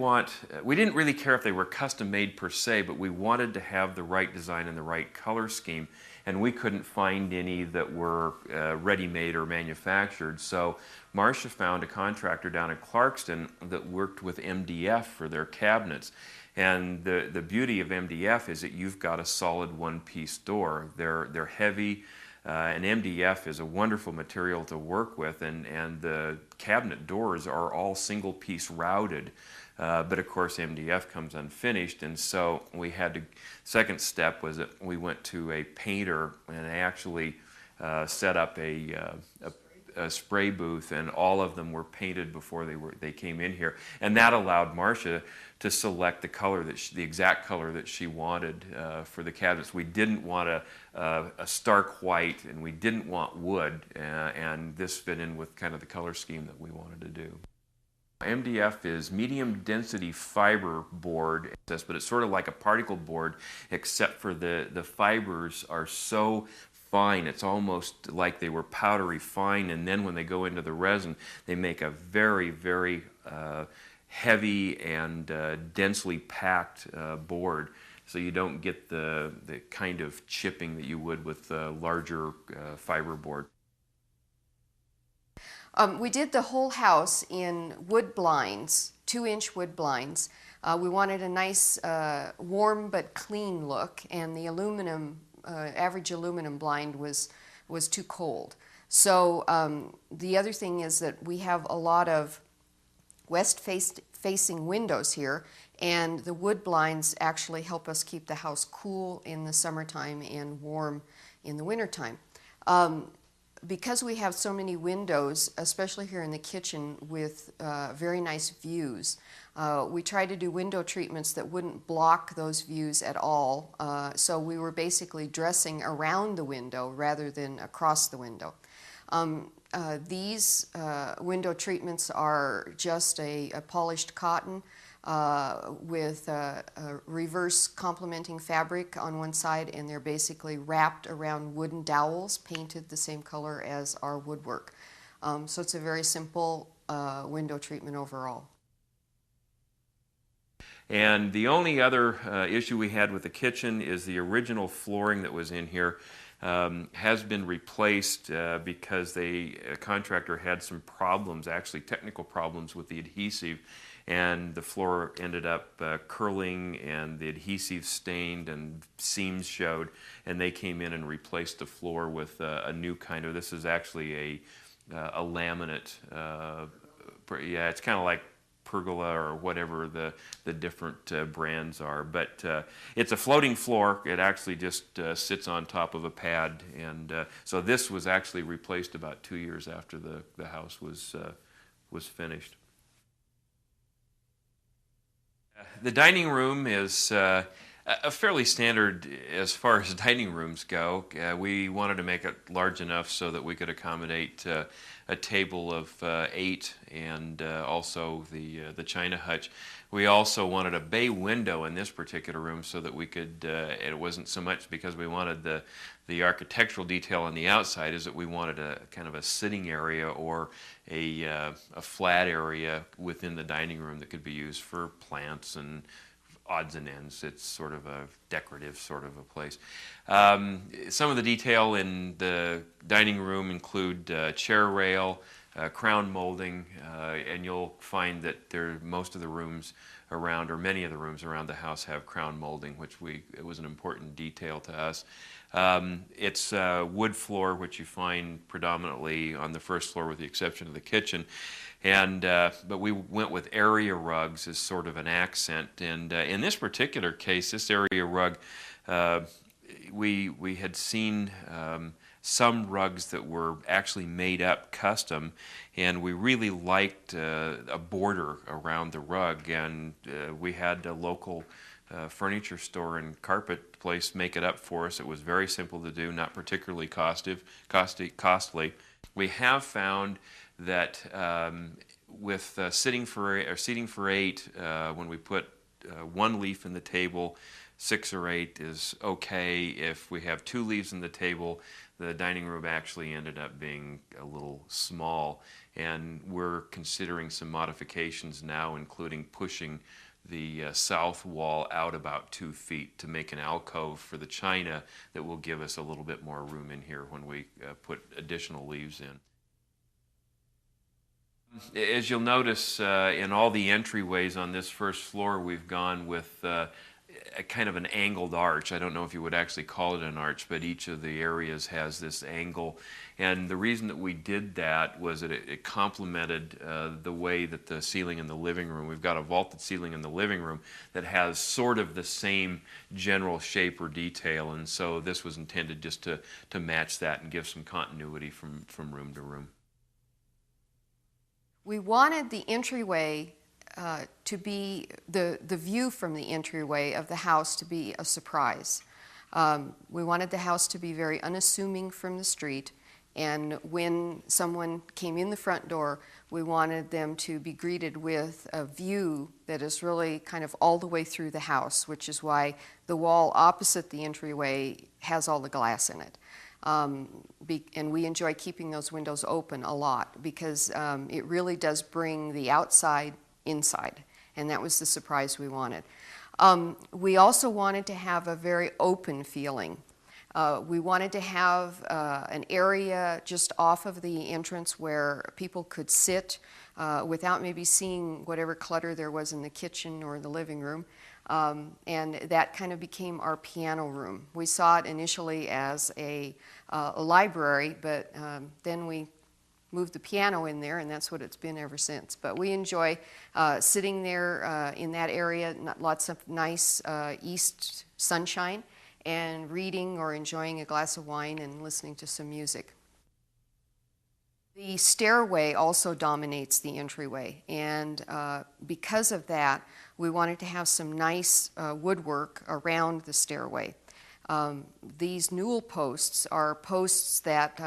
really care if they were custom made per se, but we wanted to have the right design and the right color scheme, and we couldn't find any that were ready-made or manufactured. So Marcia found a contractor down in Clarkston that worked with MDF for their cabinets. And the beauty of MDF is that you've got a solid one-piece door. They're heavy, and MDF is a wonderful material to work with, and the cabinet doors are all single-piece routed. But of course MDF comes unfinished, and so we had to, second step was that we went to a painter and actually set up a spray booth, and all of them were painted before they came in here, and that allowed Marcia to select the color the exact color that she wanted for the cabinets. We didn't want a stark white, and we didn't want wood, and this fit in with kind of the color scheme that we wanted to do. MDF is medium density fiber board, but it's sort of like a particle board, except for the fibers are so fine, it's almost like they were powdery fine, and then when they go into the resin, they make a very, very heavy and densely packed board. So you don't get the kind of chipping that you would with larger fiber board. We did the whole house in wood blinds, 2-inch wood blinds. We wanted a nice warm but clean look, and the aluminum, average aluminum blind was too cold. So the other thing is that we have a lot of west-facing windows here, and the wood blinds actually help us keep the house cool in the summertime and warm in the wintertime. Because we have so many windows, especially here in the kitchen with very nice views, we try to do window treatments that wouldn't block those views at all. So we were basically dressing around the window rather than across the window. These window treatments are just a polished cotton with a reverse complementing fabric on one side, and they're basically wrapped around wooden dowels painted the same color as our woodwork. So it's a very simple window treatment overall. And the only other issue we had with the kitchen is the original flooring that was in here has been replaced because a contractor had some problems, actually technical problems with the adhesive, and the floor ended up curling, and the adhesive stained and seams showed, and they came in and replaced the floor with a new kind of, this is actually a laminate, yeah, it's kind of like pergola or whatever the different brands are, but it's a floating floor. It actually just sits on top of a pad, and so this was actually replaced about 2 years after the house was finished. The dining room is a fairly standard as far as dining rooms go. We wanted to make it large enough so that we could accommodate a table of 8 and also the china hutch. We also wanted a bay window in this particular room so that we could, it wasn't so much because we wanted the architectural detail on the outside, is that we wanted a kind of a sitting area or a flat area within the dining room that could be used for plants and odds and ends. It's sort of a decorative sort of a place. Some of the detail in the dining room include chair rail, crown molding, and you'll find that most of the rooms around, or many of the rooms around the house, have crown molding, which it was an important detail to us. It's wood floor, which you find predominantly on the first floor with the exception of the kitchen. And but we went with area rugs as sort of an accent, and in this particular case, this area rug, we had seen some rugs that were actually made up custom, and we really liked a border around the rug, and we had a local furniture store and carpet place make it up for us. It was very simple to do, not particularly costly. We have found that with seating for 8, when we put one leaf in the table, 6 or 8 is okay. If we have 2 leaves on the table, the dining room actually ended up being a little small, and we're considering some modifications now, including pushing the south wall out about 2 feet to make an alcove for the china that will give us a little bit more room in here when we put additional leaves in. As you'll notice, in all the entryways on this first floor, we've gone with a kind of an angled arch. I don't know if you would actually call it an arch, but each of the areas has this angle. And the reason that we did that was that it complemented the way that the ceiling in the living room, we've got a vaulted ceiling in the living room that has sort of the same general shape or detail. And so this was intended just to match that and give some continuity from room to room. We wanted the entryway to be, the view from the entryway of the house to be a surprise. We wanted the house to be very unassuming from the street, and when someone came in the front door, we wanted them to be greeted with a view that is really kind of all the way through the house, which is why the wall opposite the entryway has all the glass in it. And we enjoy keeping those windows open a lot because it really does bring the outside inside, and that was the surprise we wanted. We also wanted to have a very open feeling. We wanted to have an area just off of the entrance where people could sit without maybe seeing whatever clutter there was in the kitchen or the living room. And that kind of became our piano room. We saw it initially as a library, but then we moved the piano in there, and that's what it's been ever since. But we enjoy sitting there in that area, lots of nice east sunshine, and reading or enjoying a glass of wine and listening to some music. The stairway also dominates the entryway, and because of that, we wanted to have some nice woodwork around the stairway. These newel posts are posts that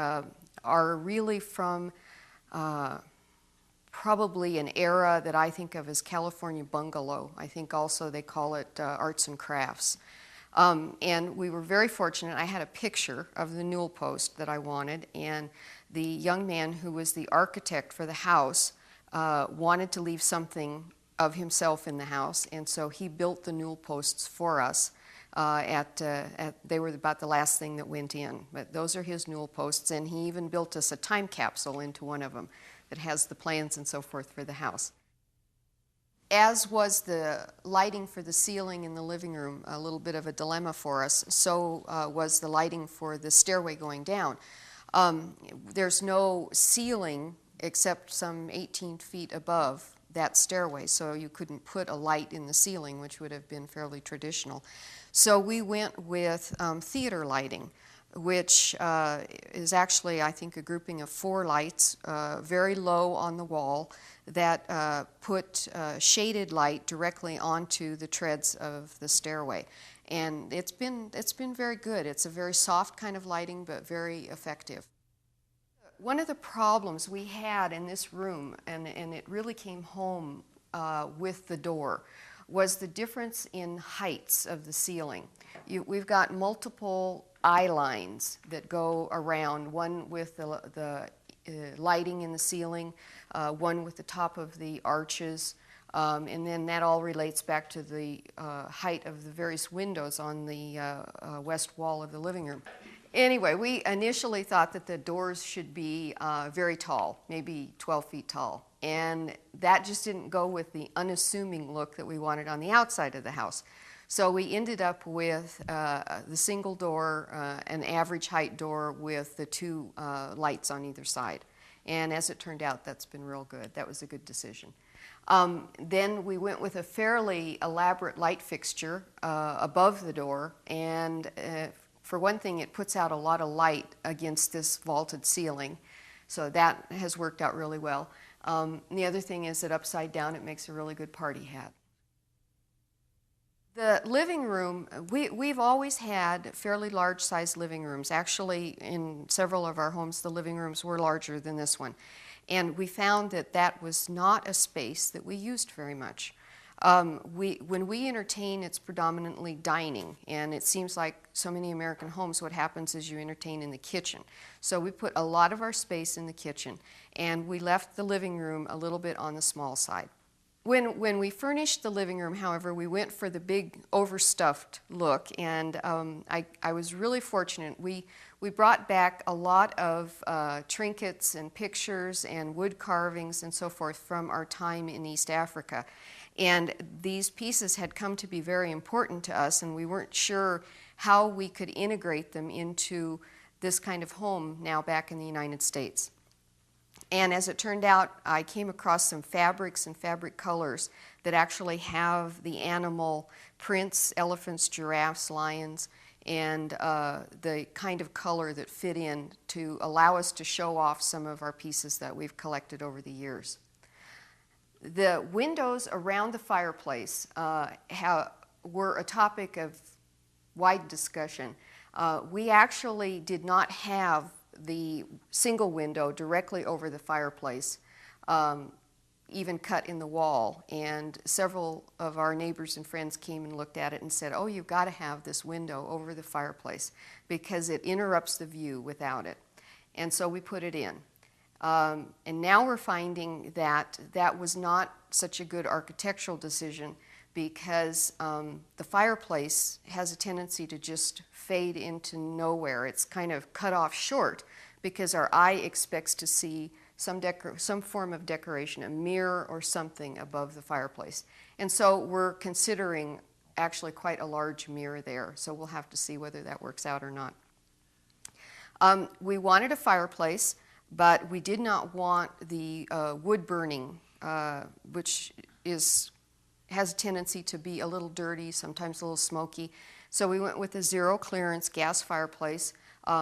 are really from probably an era that I think of as California bungalow. I think also they call it arts and crafts. And we were very fortunate. I had a picture of the newel post that I wanted, and the young man who was the architect for the house wanted to leave something of himself in the house, and so he built the newel posts for us. They were about the last thing that went in, but those are his newel posts, and he even built us a time capsule into one of them that has the plans and so forth for the house. As was the lighting for the ceiling in the living room, a little bit of a dilemma for us, so was the lighting for the stairway going down. There's no ceiling except some 18 feet above that stairway, so you couldn't put a light in the ceiling, which would have been fairly traditional. So we went with theater lighting, which is actually, I think, a grouping of 4 lights, very low on the wall, that put shaded light directly onto the treads of the stairway. And it's been very good. It's a very soft kind of lighting, but very effective. One of the problems we had in this room, and it really came home with the door, was the difference in heights of the ceiling. We've got multiple eye lines that go around, one with the lighting in the ceiling, one with the top of the arches, and then that all relates back to the height of the various windows on the west wall of the living room. Anyway, we initially thought that the doors should be very tall, maybe 12 feet tall. And that just didn't go with the unassuming look that we wanted on the outside of the house. So we ended up with the single door, an average height door with the 2 lights on either side. And as it turned out, that's been real good. That was a good decision. Then we went with a fairly elaborate light fixture above the door, and for one thing, it puts out a lot of light against this vaulted ceiling, so that has worked out really well. The other thing is that upside down, it makes a really good party hat. The living room, we've always had fairly large-sized living rooms. Actually, in several of our homes, the living rooms were larger than this one. And we found that that was not a space that we used very much. When we entertain, it's predominantly dining, and it seems like so many American homes, what happens is you entertain in the kitchen. So we put a lot of our space in the kitchen, and we left the living room a little bit on the small side. When we furnished the living room, however, we went for the big overstuffed look, and I was really fortunate. We brought back a lot of trinkets and pictures and wood carvings and so forth from our time in East Africa. And these pieces had come to be very important to us, and we weren't sure how we could integrate them into this kind of home now back in the United States. And as it turned out, I came across some fabrics and fabric colors that actually have the animal prints, elephants, giraffes, lions, and the kind of color that fit in to allow us to show off some of our pieces that we've collected over the years. The windows around the fireplace were a topic of wide discussion. We actually did not have the single window directly over the fireplace, even cut in the wall, and several of our neighbors and friends came and looked at it and said, "Oh, you've got to have this window over the fireplace because it interrupts the view without it." And so we put it in. And now we're finding that that was not such a good architectural decision because the fireplace has a tendency to just fade into nowhere. It's kind of cut off short because our eye expects to see some form of decoration, a mirror or something above the fireplace. And so we're considering actually quite a large mirror there, so we'll have to see whether that works out or not. We wanted a fireplace, but we did not want the wood burning, which has a tendency to be a little dirty, sometimes a little smoky. So we went with a zero clearance gas fireplace.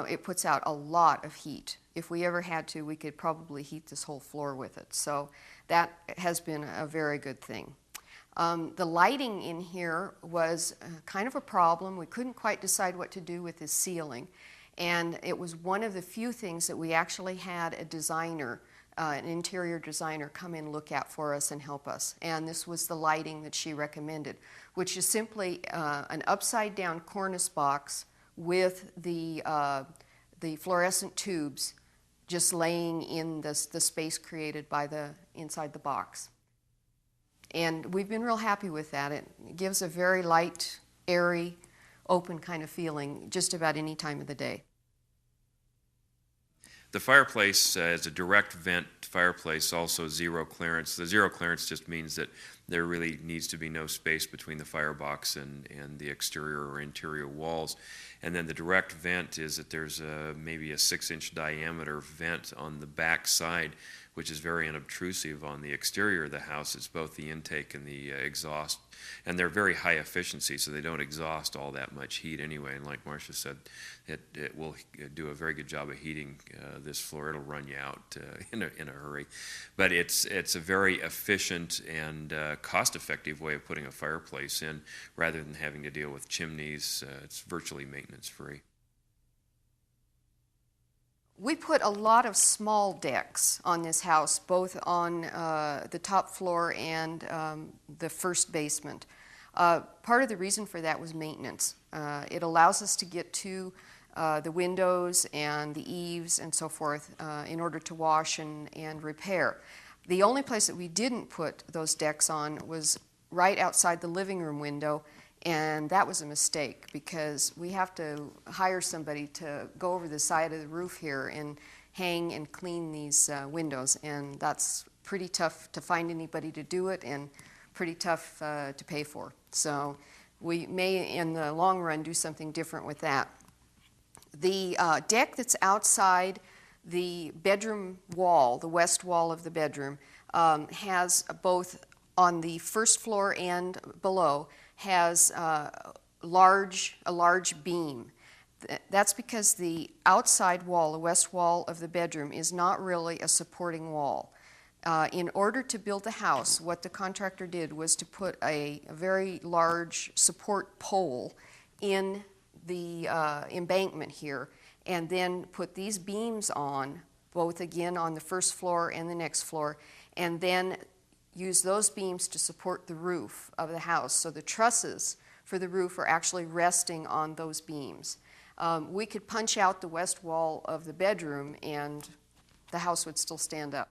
It puts out a lot of heat. If we ever had to, we could probably heat this whole floor with it. So that has been a very good thing. The lighting in here was kind of a problem. We couldn't quite decide what to do with the ceiling. And it was one of the few things that we actually had a designer, an interior designer, come in and look at for us and help us. And this was the lighting that she recommended, which is simply an upside-down cornice box with the fluorescent tubes just laying in the space created by inside the box. And we've been real happy with that. It gives a very light, airy, open kind of feeling just about any time of the day. The fireplace is a direct vent fireplace, also zero clearance. The zero clearance just means that there really needs to be no space between the firebox and the exterior or interior walls. And then the direct vent is that there's maybe a 6-inch diameter vent on the back side, which is very unobtrusive on the exterior of the house. It's both the intake and the exhaust. And they're very high efficiency, so they don't exhaust all that much heat anyway. And like Marcia said, it will do a very good job of heating this floor. It'll run you out in a hurry. But it's a very efficient and cost-effective way of putting a fireplace in rather than having to deal with chimneys. It's virtually maintenance-free. We put a lot of small decks on this house, both on the top floor and the first basement. Part of the reason for that was maintenance. It allows us to get to the windows and the eaves and so forth in order to wash and repair. The only place that we didn't put those decks on was right outside the living room window, and that was a mistake because we have to hire somebody to go over the side of the roof here and hang and clean these windows, and that's pretty tough to find anybody to do it and pretty tough to pay for. So we may in the long run do something different with that. The deck that's outside the bedroom wall, the west wall of the bedroom, has both on the first floor and below has a large beam. That's because the outside wall, the west wall of the bedroom, is not really a supporting wall. In order to build the house, what the contractor did was to put a very large support pole in the embankment here, and then put these beams on, both again on the first floor and the next floor, and then use those beams to support the roof of the house. So the trusses for the roof are actually resting on those beams. We could punch out the west wall of the bedroom and the house would still stand up.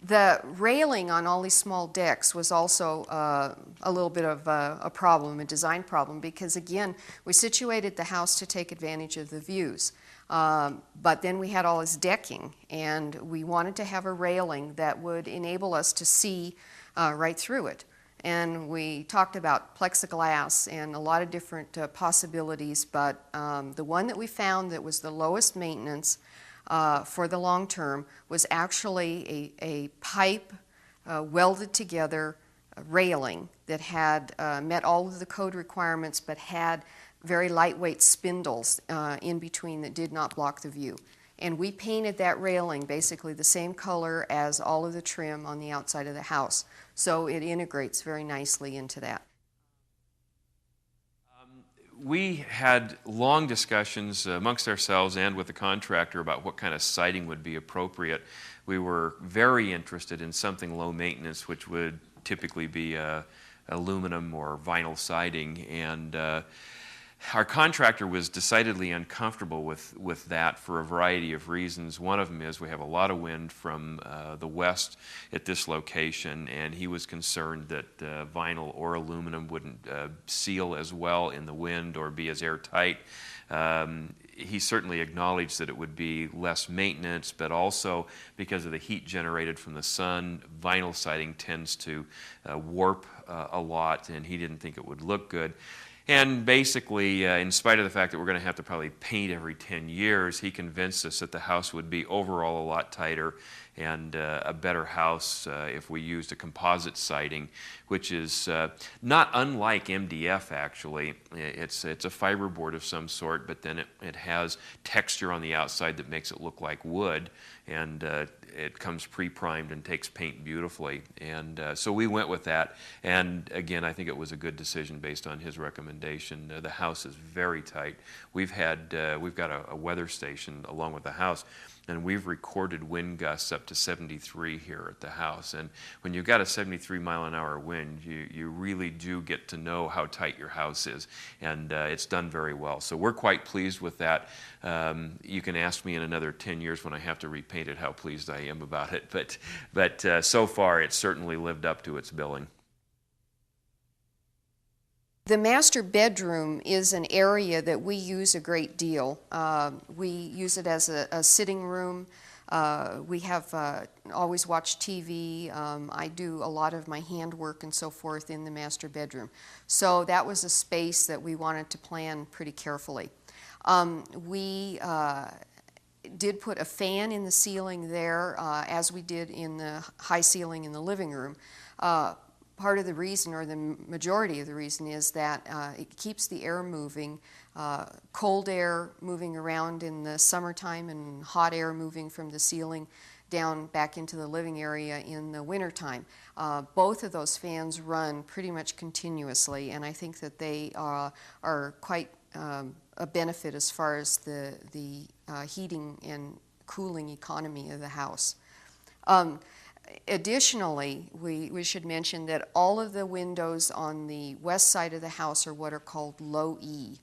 The railing on all these small decks was also a little bit of a problem, a design problem, because again, we situated the house to take advantage of the views. But then we had all this decking, and we wanted to have a railing that would enable us to see right through it. And we talked about plexiglass and a lot of different possibilities, but the one that we found that was the lowest maintenance for the long term was actually a pipe welded together railing that had met all of the code requirements but had very lightweight spindles in between that did not block the view. And we painted that railing basically the same color as all of the trim on the outside of the house. So it integrates very nicely into that. We had long discussions amongst ourselves and with the contractor about what kind of siding would be appropriate. We were very interested in something low maintenance, which would typically be aluminum or vinyl siding, and our contractor was decidedly uncomfortable with that for a variety of reasons. One of them is we have a lot of wind from the west at this location, and he was concerned that vinyl or aluminum wouldn't seal as well in the wind or be as airtight. He certainly acknowledged that it would be less maintenance, but also because of the heat generated from the sun, vinyl siding tends to warp a lot, and he didn't think it would look good. And basically, in spite of the fact that we're going to have to probably paint every 10 years, he convinced us that the house would be overall a lot tighter and a better house if we used a composite siding, which is not unlike MDF, actually. It's a fiberboard of some sort, but then it has texture on the outside that makes it look like wood, and it comes pre-primed and takes paint beautifully. And so we went with that, and again, I think it was a good decision based on his recommendation. The house is very tight. We've got a weather station along with the house, and we've recorded wind gusts up to 73 here at the house. And when you've got a 73-mile-an-hour wind, you really do get to know how tight your house is, and it's done very well. So we're quite pleased with that. You can ask me in another 10 years when I have to repaint it how pleased I am about it, but so far it's certainly lived up to its billing. The master bedroom is an area that we use a great deal. We use it as a sitting room. We have always watched TV. I do a lot of my handwork and so forth in the master bedroom. So that was a space that we wanted to plan pretty carefully. We did put a fan in the ceiling there, as we did in the high ceiling in the living room. Part of the reason, or the majority of the reason, is that it keeps the air moving, cold air moving around in the summertime and hot air moving from the ceiling down back into the living area in the wintertime. Both of those fans run pretty much continuously, and I think that they are quite a benefit as far as the heating and cooling economy of the house. Additionally, we should mention that all of the windows on the west side of the house are what are called low E.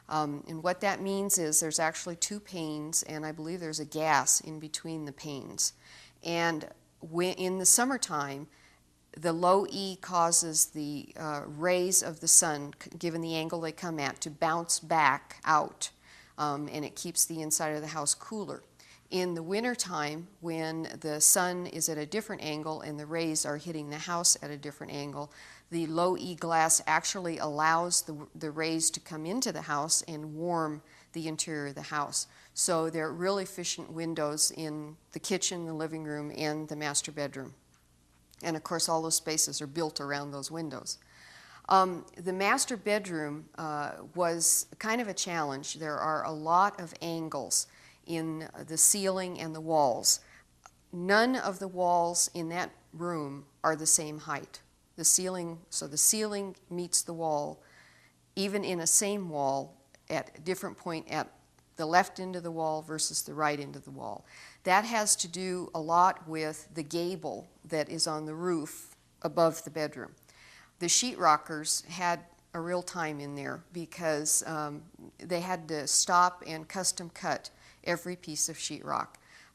And what that means is there's actually two panes, and I believe there's a gas in between the panes. And in the summertime, the low E causes the rays of the sun, given the angle they come at, to bounce back out, and it keeps the inside of the house cooler. In the wintertime, when the sun is at a different angle and the rays are hitting the house at a different angle, the low E glass actually allows the rays to come into the house and warm the interior of the house. So they're really efficient windows in the kitchen, the living room, and the master bedroom. And of course, all those spaces are built around those windows. The master bedroom was kind of a challenge. There are a lot of angles in the ceiling and the walls. None of the walls in that room are the same height. The ceiling meets the wall, even in a same wall at a different point at the left end of the wall versus the right end of the wall. That has to do a lot with the gable that is on the roof above the bedroom. The sheetrockers had a real time in there because they had to stop and custom cut every piece of sheetrock.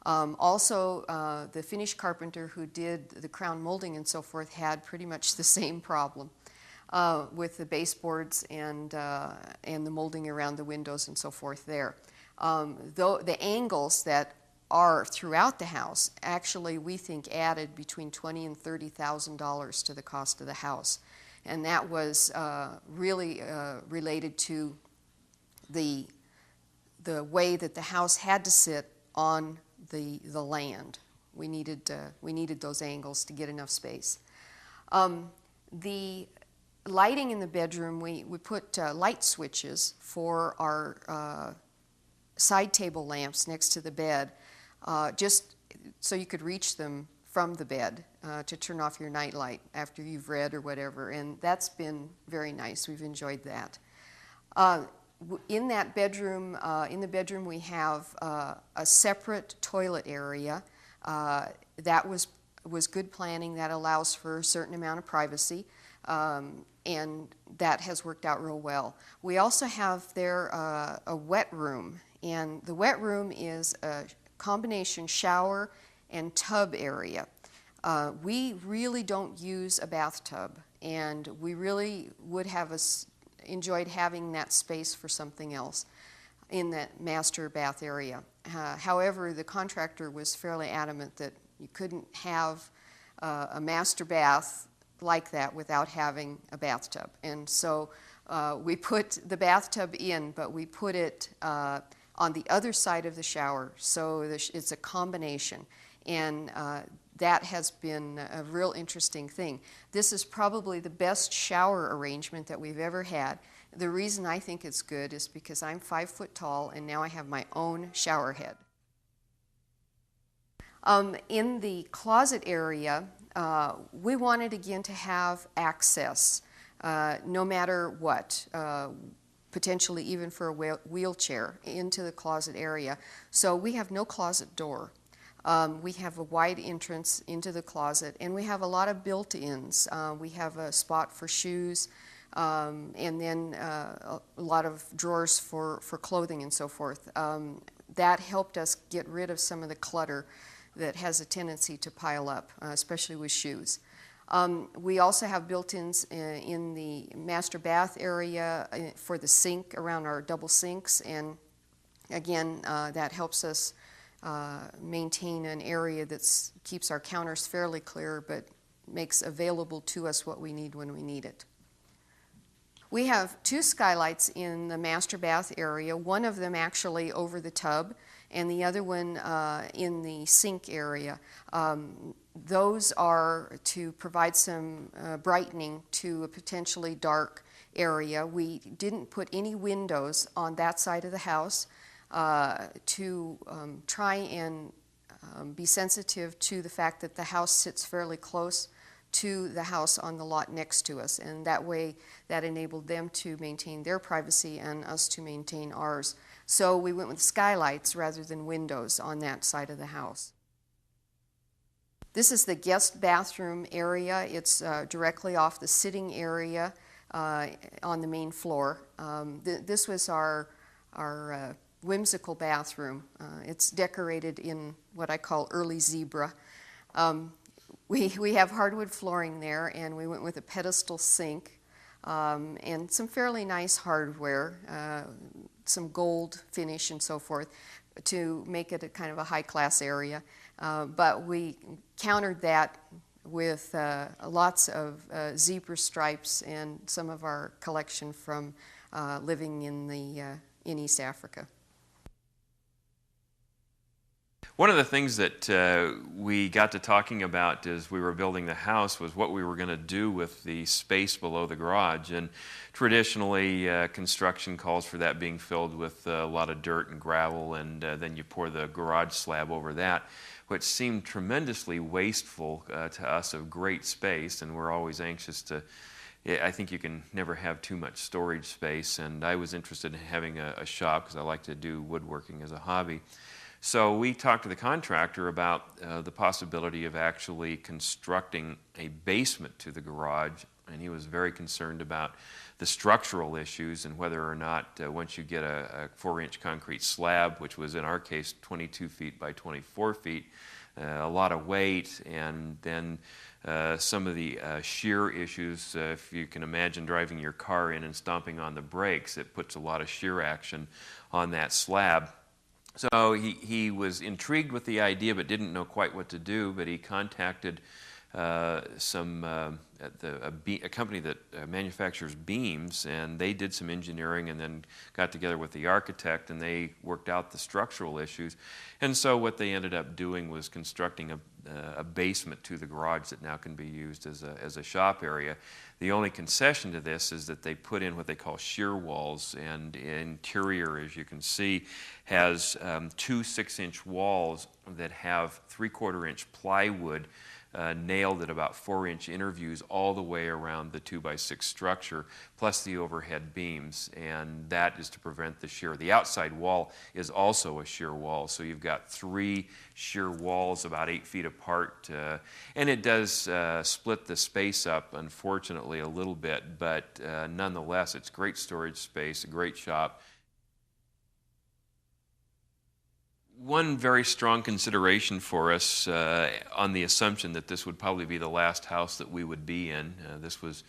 Also, the Finnish carpenter who did the crown molding and so forth had pretty much the same problem with the baseboards and the molding around the windows and so forth there. Though the angles that are throughout the house actually we think added between $20,000 and $30,000 to the cost of the house, and that was really related to the way that the house had to sit on the land. We needed those angles to get enough space. The lighting in the bedroom, we put light switches for our side table lamps next to the bed, just so you could reach them from the bed to turn off your nightlight after you've read or whatever, and that's been very nice. We've enjoyed that. In that bedroom, in the bedroom we have a separate toilet area. That was good planning. That allows for a certain amount of privacy, and that has worked out real well. We also have there a wet room, and the wet room is a combination shower and tub area. We really don't use a bathtub, and we really would have enjoyed having that space for something else in that master bath area. However, the contractor was fairly adamant that you couldn't have a master bath like that without having a bathtub. And so we put the bathtub in, but we put it on the other side of the shower, so it's a combination. And that has been a real interesting thing. This is probably the best shower arrangement that we've ever had. The reason I think it's good is because I'm 5 foot tall and now I have my own shower head. In the closet area, we wanted again to have access, no matter what, potentially even for a wheelchair into the closet area. So we have no closet door. We have a wide entrance into the closet, and we have a lot of built-ins. We have a spot for shoes, and then a lot of drawers for clothing and so forth. That helped us get rid of some of the clutter that has a tendency to pile up, especially with shoes. We also have built-ins in the master bath area for the sink around our double sinks, and again, that helps us maintain an area that keeps our counters fairly clear but makes available to us what we need when we need it. We have 2 skylights in the master bath area, one of them actually over the tub and the other one in the sink area. Those are to provide some brightening to a potentially dark area. We didn't put any windows on that side of the house to try and be sensitive to the fact that the house sits fairly close to the house on the lot next to us, and that way that enabled them to maintain their privacy and us to maintain ours. So we went with skylights rather than windows on that side of the house. This is the guest bathroom area. It's directly off the sitting area on the main floor. This was our whimsical bathroom. It's decorated in what I call early zebra. We have hardwood flooring there, and we went with a pedestal sink and some fairly nice hardware, some gold finish and so forth to make it a kind of a high-class area. But we countered that with lots of zebra stripes and some of our collection from living in East Africa. One of the things that we got to talking about as we were building the house was what we were going to do with the space below the garage. And traditionally, construction calls for that being filled with a lot of dirt and gravel, and then you pour the garage slab over that, which seemed tremendously wasteful to us of great space, and we're always anxious to I think you can never have too much storage space, and I was interested in having a shop because I like to do woodworking as a hobby. So we talked to the contractor about the possibility of actually constructing a basement to the garage, and he was very concerned about the structural issues and whether or not once you get a 4-inch concrete slab, which was in our case 22 feet by 24 feet, a lot of weight, and then some of the shear issues. If you can imagine driving your car in and stomping on the brakes, it puts a lot of shear action on that slab. So he was intrigued with the idea but didn't know quite what to do, but he contacted a company that manufactures beams, and they did some engineering and then got together with the architect, and they worked out the structural issues. And so what they ended up doing was constructing a basement to the garage that now can be used as a shop area. The only concession to this is that they put in what they call shear walls, and interior, as you can see, has 2 6-inch walls that have 3/4-inch plywood nailed at about 4-inch interviews all the way around the 2x6 structure, plus the overhead beams, and that is to prevent the shear. The outside wall is also a shear wall, so you've got 3 shear walls about 8 feet apart, and it does split the space up, unfortunately, a little bit, but nonetheless, it's great storage space, a great shop. One very strong consideration for us on the assumption that this would probably be the last house that we would be in, this was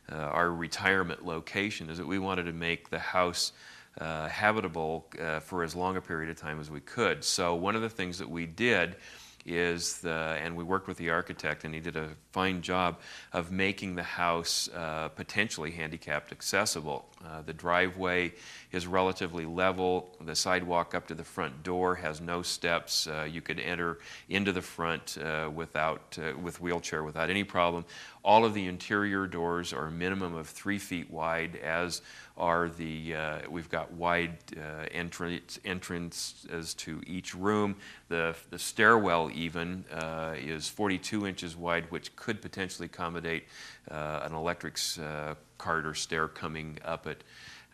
our retirement location, is that we wanted to make the house habitable for as long a period of time as we could. So one of the things that we did is, and we worked with the architect, and he did a fine job of making the house potentially handicapped accessible. The driveway is relatively level. The sidewalk up to the front door has no steps. You could enter into the front with wheelchair without any problem. All of the interior doors are a minimum of 3 feet wide, as are we've got wide entrances to each room. The stairwell even is 42 inches wide, which could potentially accommodate an electric cart or stair coming up it.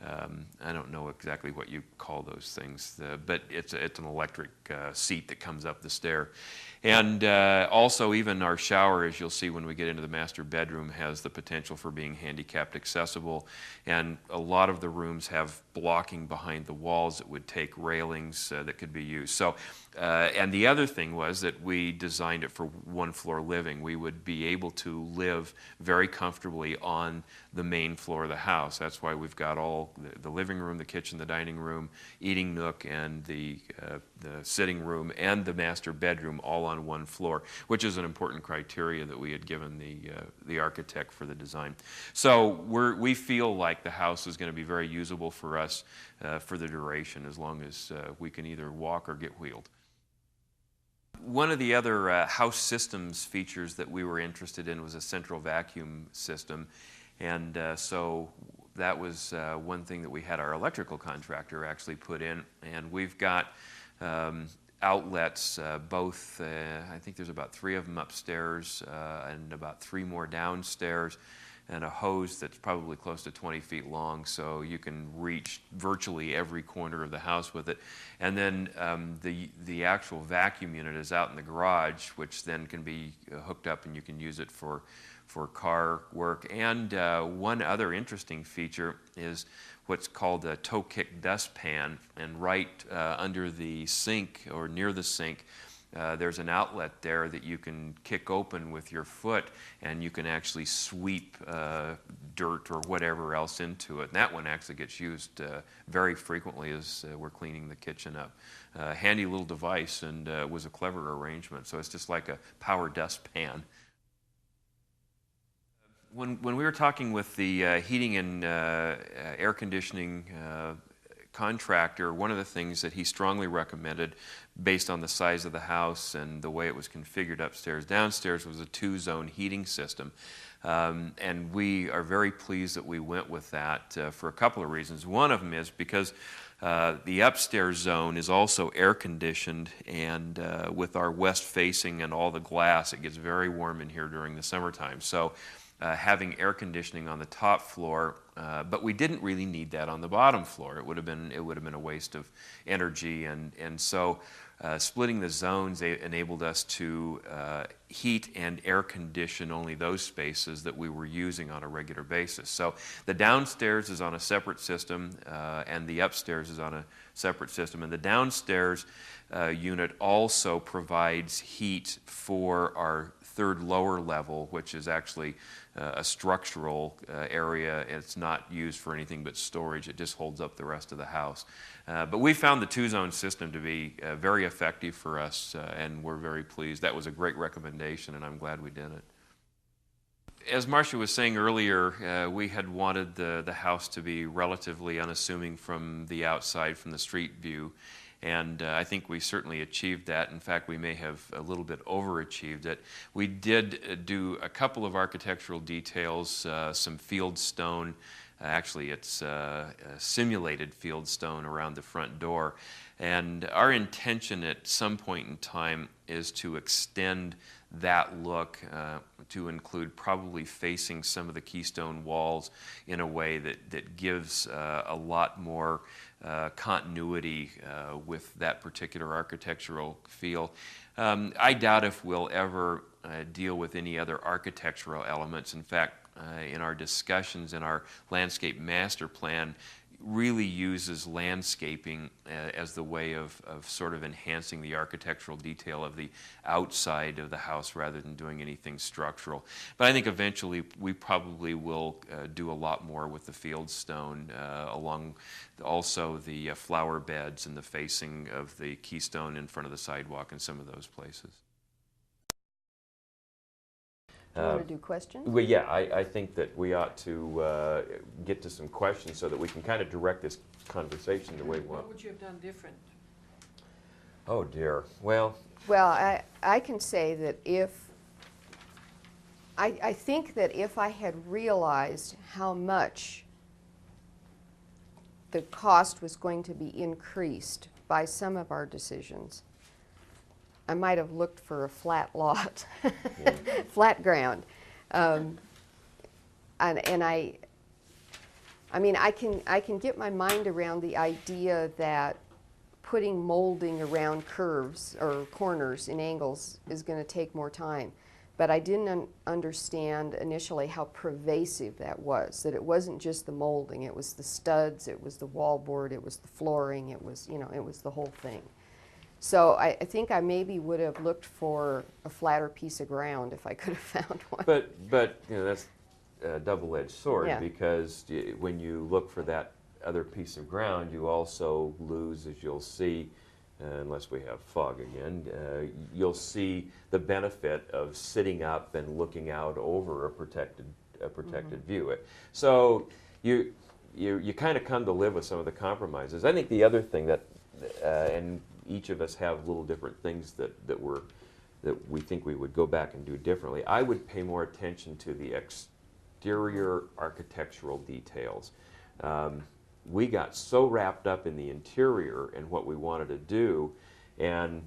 I don't know exactly what you call those things, but it's an electric seat that comes up the stair. And also even our shower, as you'll see when we get into the master bedroom, has the potential for being handicapped accessible. And a lot of the rooms have blocking behind the walls that would take railings that could be used. So, and the other thing was that we designed it for 1-floor living. We would be able to live very comfortably on the main floor of the house. That's why we've got all the living room, the kitchen, the dining room, eating nook, and the sitting room and the master bedroom all on one floor, which is an important criteria that we had given the architect for the design. So we feel like the house is going to be very usable for us for the duration, as long as we can either walk or get wheeled. One of the other house systems features that we were interested in was a central vacuum system, and so that was one thing that we had our electrical contractor actually put in, and we've got outlets, both, I think there's about 3 of them upstairs and about 3 more downstairs, and a hose that's probably close to 20 feet long, so you can reach virtually every corner of the house with it. And then the actual vacuum unit is out in the garage, which then can be hooked up and you can use it for car work. And one other interesting feature is what's called a toe kick dustpan, and right under the sink or near the sink there's an outlet there that you can kick open with your foot, and you can actually sweep dirt or whatever else into it. And that one actually gets used very frequently as we're cleaning the kitchen up. Handy little device, and was a clever arrangement. So it's just like a power dustpan. When we were talking with the heating and air conditioning contractor, one of the things that he strongly recommended, based on the size of the house and the way it was configured upstairs, downstairs, was a 2-zone heating system. And we are very pleased that we went with that for a couple of reasons. One of them is because the upstairs zone is also air conditioned, and with our west facing and all the glass, it gets very warm in here during the summertime. So having air conditioning on the top floor, but we didn't really need that on the bottom floor. It would have been a waste of energy, and so splitting the zones enabled us to heat and air condition only those spaces that we were using on a regular basis. So the downstairs is on a separate system, and the upstairs is on a separate system. And the downstairs unit also provides heat for our third lower level, which is actually a structural area. It's not used for anything but storage. It just holds up the rest of the house. But we found the two-zone system to be very effective for us, and we're very pleased. That was a great recommendation, and I'm glad we did it. As Marcia was saying earlier, we had wanted the house to be relatively unassuming from the outside, from the street view. And I think we certainly achieved that. In fact, we may have a little bit overachieved it. We did do a couple of architectural details, some field stone. Actually, it's simulated field stone around the front door. And our intention at some point in time is to extend that look to include probably facing some of the keystone walls in a way that gives a lot more continuity with that particular architectural feel. I doubt if we'll ever deal with any other architectural elements. In fact, in our discussions in our landscape master plan, really uses landscaping as the way of sort of enhancing the architectural detail of the outside of the house rather than doing anything structural. But I think eventually we probably will do a lot more with the field stone, along also the flower beds and the facing of the keystone in front of the sidewalk and some of those places. Do you want to do questions? Well, yeah, I think that we ought to get to some questions so that we can kind of direct this conversation the way we want. What would you have done different? Oh dear. Well, I can say that I think that if I had realized how much the cost was going to be increased by some of our decisions, I might have looked for a flat lot, flat ground. And I mean, I can get my mind around the idea that putting molding around curves or corners in angles is going to take more time. But I didn't understand initially how pervasive that was, that it wasn't just the molding, it was the studs, it was the wallboard, it was the flooring, it was, you know, it was the whole thing. So I think I maybe would have looked for a flatter piece of ground if I could have found one. but you know, that's a double-edged sword, Yeah. because when you look for that other piece of ground, you also lose, as you'll see, unless we have fog again, you'll see the benefit of sitting up and looking out over a protected view. So you kind of come to live with some of the compromises. I think the other thing that, and each of us have little different things that we think we would go back and do differently. I would pay more attention to the exterior architectural details. We got so wrapped up in the interior and what we wanted to do, and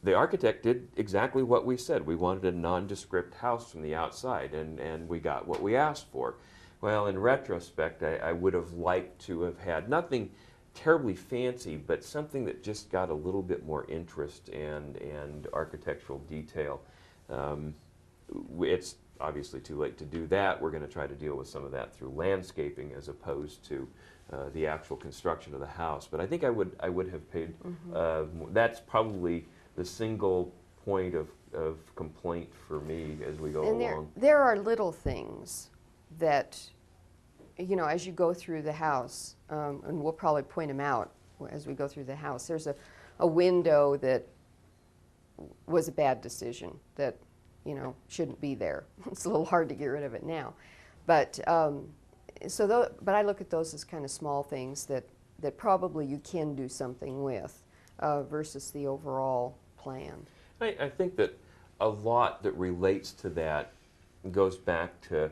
the architect did exactly what we said. We wanted a nondescript house from the outside, and we got what we asked for. Well, in retrospect, I would have liked to have had nothing terribly fancy, but something that just got a little bit more interest and architectural detail. It's obviously too late to do that. We're going to try to deal with some of that through landscaping as opposed to the actual construction of the house. But I think I would have paid. That's probably the single point of complaint for me as we go along. There are little things that, you know, as you go through the house, and we'll probably point them out as we go through the house. There's a window that was a bad decision that, you know, shouldn't be there. It's a little hard to get rid of it now. But but I look at those as kind of small things that probably you can do something with versus the overall plan. I think that a lot that relates to that goes back to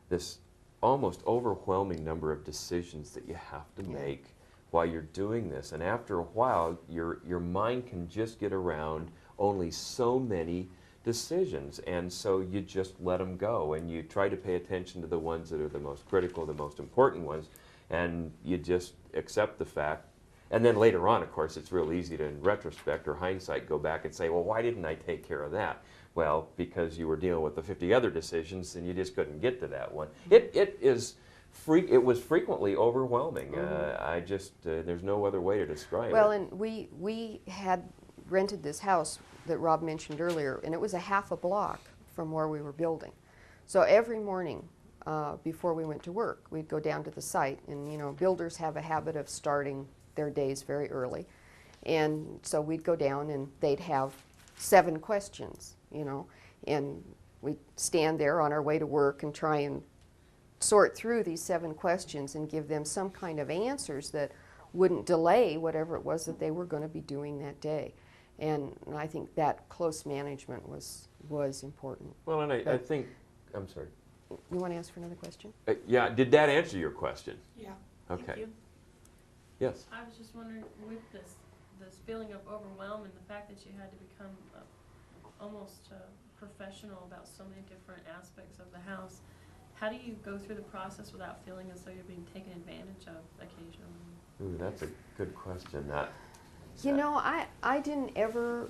this almost overwhelming number of decisions that you have to make while you're doing this. And after a while, your mind can just get around only so many decisions, and so you just let them go, and you try to pay attention to the ones that are the most critical, the most important ones, and you just accept the fact. And then later on, of course, it's real easy to, in retrospect or hindsight, go back and say, well, why didn't I take care of that? Well, because you were dealing with the 50 other decisions, and you just couldn't get to that one. It was frequently overwhelming. I just, there's no other way to describe Well, it. and we had rented this house that Rob mentioned earlier, and it was a half a block from where we were building. So every morning before we went to work, we'd go down to the site, and you know, builders have a habit of starting their days very early. And so we'd go down and they'd have 7 questions, you know, and we'd stand there on our way to work and try and sort through these 7 questions and give them some kind of answers that wouldn't delay whatever it was that they were going to be doing that day. And I think that close management was important. Well, and I think, I'm sorry. You want to ask for another question? Yeah, did that answer your question? Yeah. Okay. Thank you. Yes. I was just wondering, with this feeling of overwhelm and the fact that you had to become almost professional about so many different aspects of the house, how do you go through the process without feeling as though you're being taken advantage of occasionally? Ooh, that's a good question. You know, I didn't ever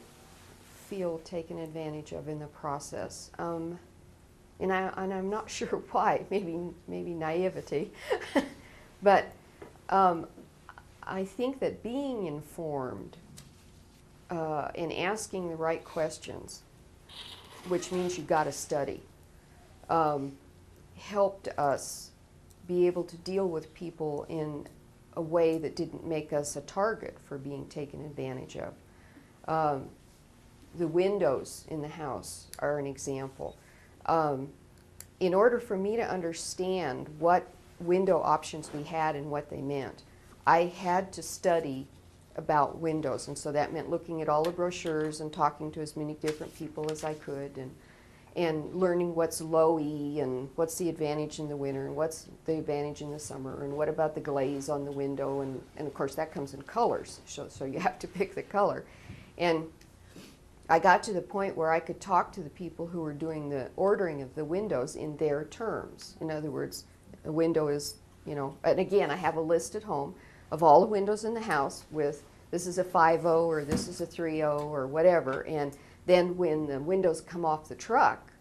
feel taken advantage of in the process. And I'm not sure why, maybe naivety. But I think that being informed and asking the right questions, which means you've got to study, helped us be able to deal with people in a way that didn't make us a target for being taken advantage of. The windows in the house are an example. In order for me to understand what window options we had and what they meant, I had to study about windows, and so that meant looking at all the brochures and talking to as many different people as I could, and learning what's low E and what's the advantage in the winter and what's the advantage in the summer, and what about the glaze on the window, and of course that comes in colors, so you have to pick the color. And I got to the point where I could talk to the people who were doing the ordering of the windows in their terms. In other words, a window is, you know, and again, I have a list at home of all the windows in the house with this is a 5.0 or this is a 3.0 or whatever. And then when the windows come off the truck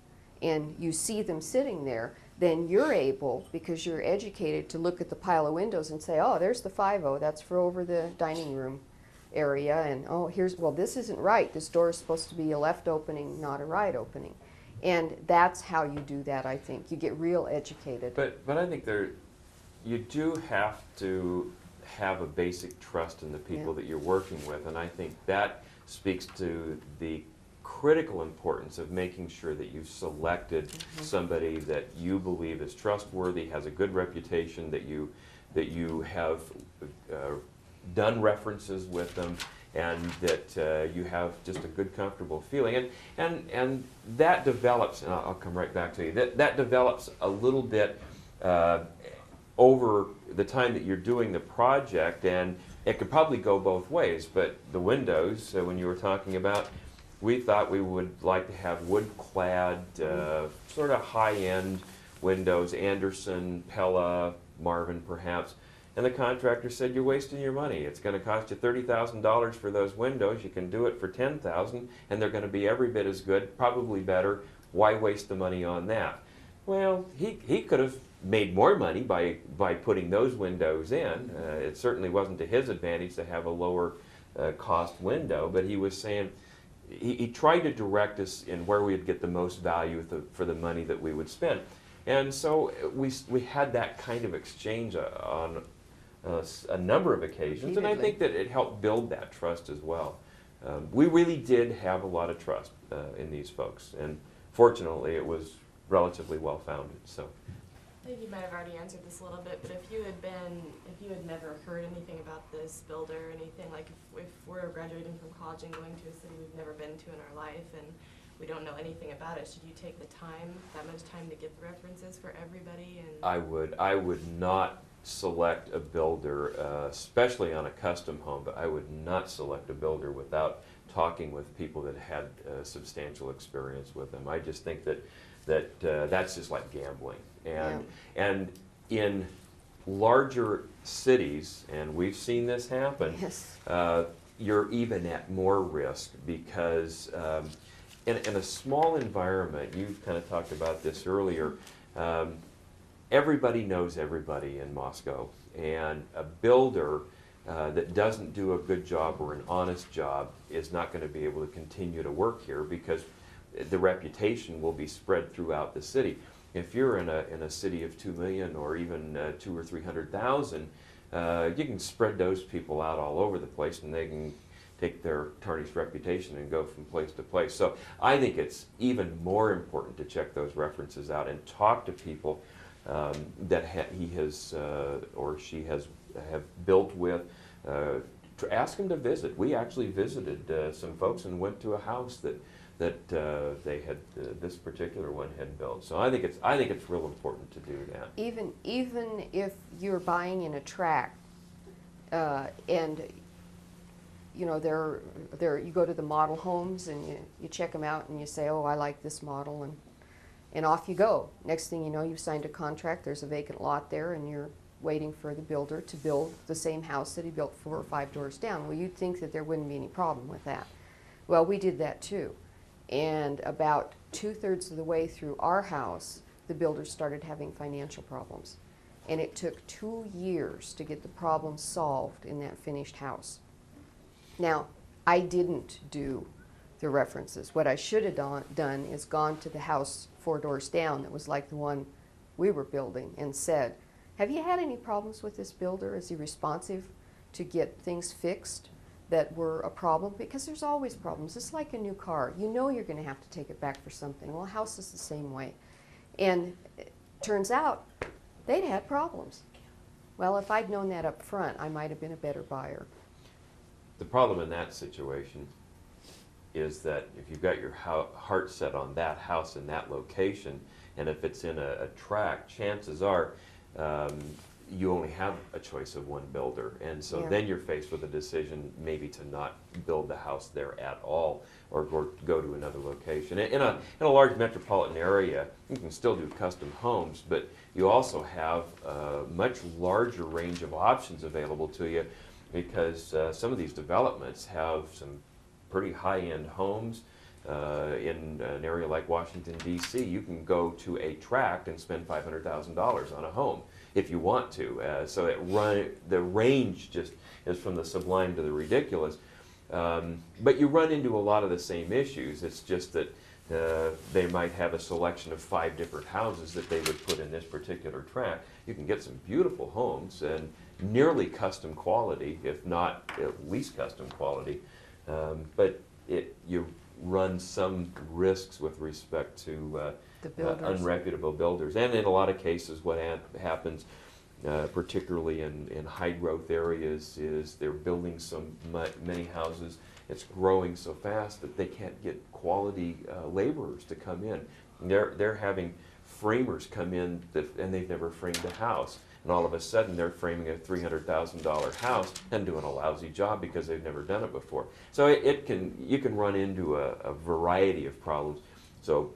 and you see them sitting there, then you're able, because you're educated, to look at the pile of windows and say, oh, there's the 5.0, that's for over the dining room area, and oh, well, this isn't right. This door is supposed to be a left opening, not a right opening. And that's how you do that, I think. You get real educated. But I think you do have to have a basic trust in the people that you're working with, and I think that speaks to the critical importance of making sure that you've selected somebody that you believe is trustworthy, has a good reputation, that you have done references with them, and that you have just a good, comfortable feeling. And that develops, and I'll come right back to you, that develops a little bit over the time that you're doing the project, and it could probably go both ways. But the windows, when you were talking about, we thought we would like to have wood-clad, sort of high-end windows, Anderson, Pella, Marvin perhaps. And the contractor said, you're wasting your money. It's going to cost you $30,000 for those windows. You can do it for $10,000, and they're going to be every bit as good, probably better. Why waste the money on that? Well, he could have made more money by putting those windows in. It certainly wasn't to his advantage to have a lower cost window, but he was saying, he tried to direct us in where we'd get the most value for the money that we would spend. And so we had that kind of exchange on a number of occasions, and I think that it helped build that trust as well. We really did have a lot of trust in these folks, and fortunately it was relatively well founded. So I think you might have already answered this a little bit, but if you had never heard anything about this builder or anything, like if we're graduating from college and going to a city we've never been to in our life and we don't know anything about it, should you take the time, that much time, to get the references for everybody? And I would not select a builder, especially on a custom home, but I would not select a builder without talking with people that had substantial experience with them. I just think that's just like gambling. And in larger cities, and we've seen this happen, Yes. you're even at more risk because in a small environment, you kind of talked about this earlier, everybody knows everybody in Moscow, and a builder that doesn't do a good job or an honest job is not going to be able to continue to work here because the reputation will be spread throughout the city. If you're in a city of 2 million or even 200,000 or 300,000, you can spread those people out all over the place, and they can take their tarnished reputation and go from place to place. So I think it's even more important to check those references out and talk to people that he has or she has have built with. To ask them to visit. We actually visited some folks and went to a house that they had this particular one had built. So I think it's real important to do that. Even if you're buying in a tract, and you know you go to the model homes and you check them out and you say, oh, I like this model, and off you go. Next thing you know, you've signed a contract. There's a vacant lot there, and you're waiting for the builder to build the same house that he built 4 or 5 doors down. Well, you'd think that there wouldn't be any problem with that. Well, we did that too. And about 2/3 of the way through our house, the builders started having financial problems. And it took 2 years to get the problem solved in that finished house. Now, I didn't do the references. What I should have done is gone to the house 4 doors down that was like the one we were building and said, have you had any problems with this builder? Is he responsive to get things fixed that were a problem? Because there's always problems. It's like a new car. You know you're going to have to take it back for something. Well, a house is the same way. And it turns out they'd had problems. Well, if I'd known that up front, I might have been a better buyer. The problem in that situation is that if you've got your heart set on that house in that location, and if it's in a tract, chances are you only have a choice of one builder, and so Yeah. then you're faced with a decision maybe to not build the house there at all, or go to another location. In a large metropolitan area, you can still do custom homes, but you also have a much larger range of options available to you because some of these developments have some pretty high-end homes. In an area like Washington, D.C., you can go to a tract and spend $500,000 on a home if you want to. So the range just is from the sublime to the ridiculous. But you run into a lot of the same issues. It's just that they might have a selection of 5 different houses that they would put in this particular tract. You can get some beautiful homes and nearly custom quality, if not at least custom quality. But you run some risks with respect to The builders. unreputable builders. And in a lot of cases, what happens, particularly in high growth areas, is they're building many houses. It's growing so fast that they can't get quality laborers to come in. They're having framers come in and they've never framed a house. And all of a sudden, they're framing a $300,000 house and doing a lousy job because they've never done it before. So you can run into a variety of problems. So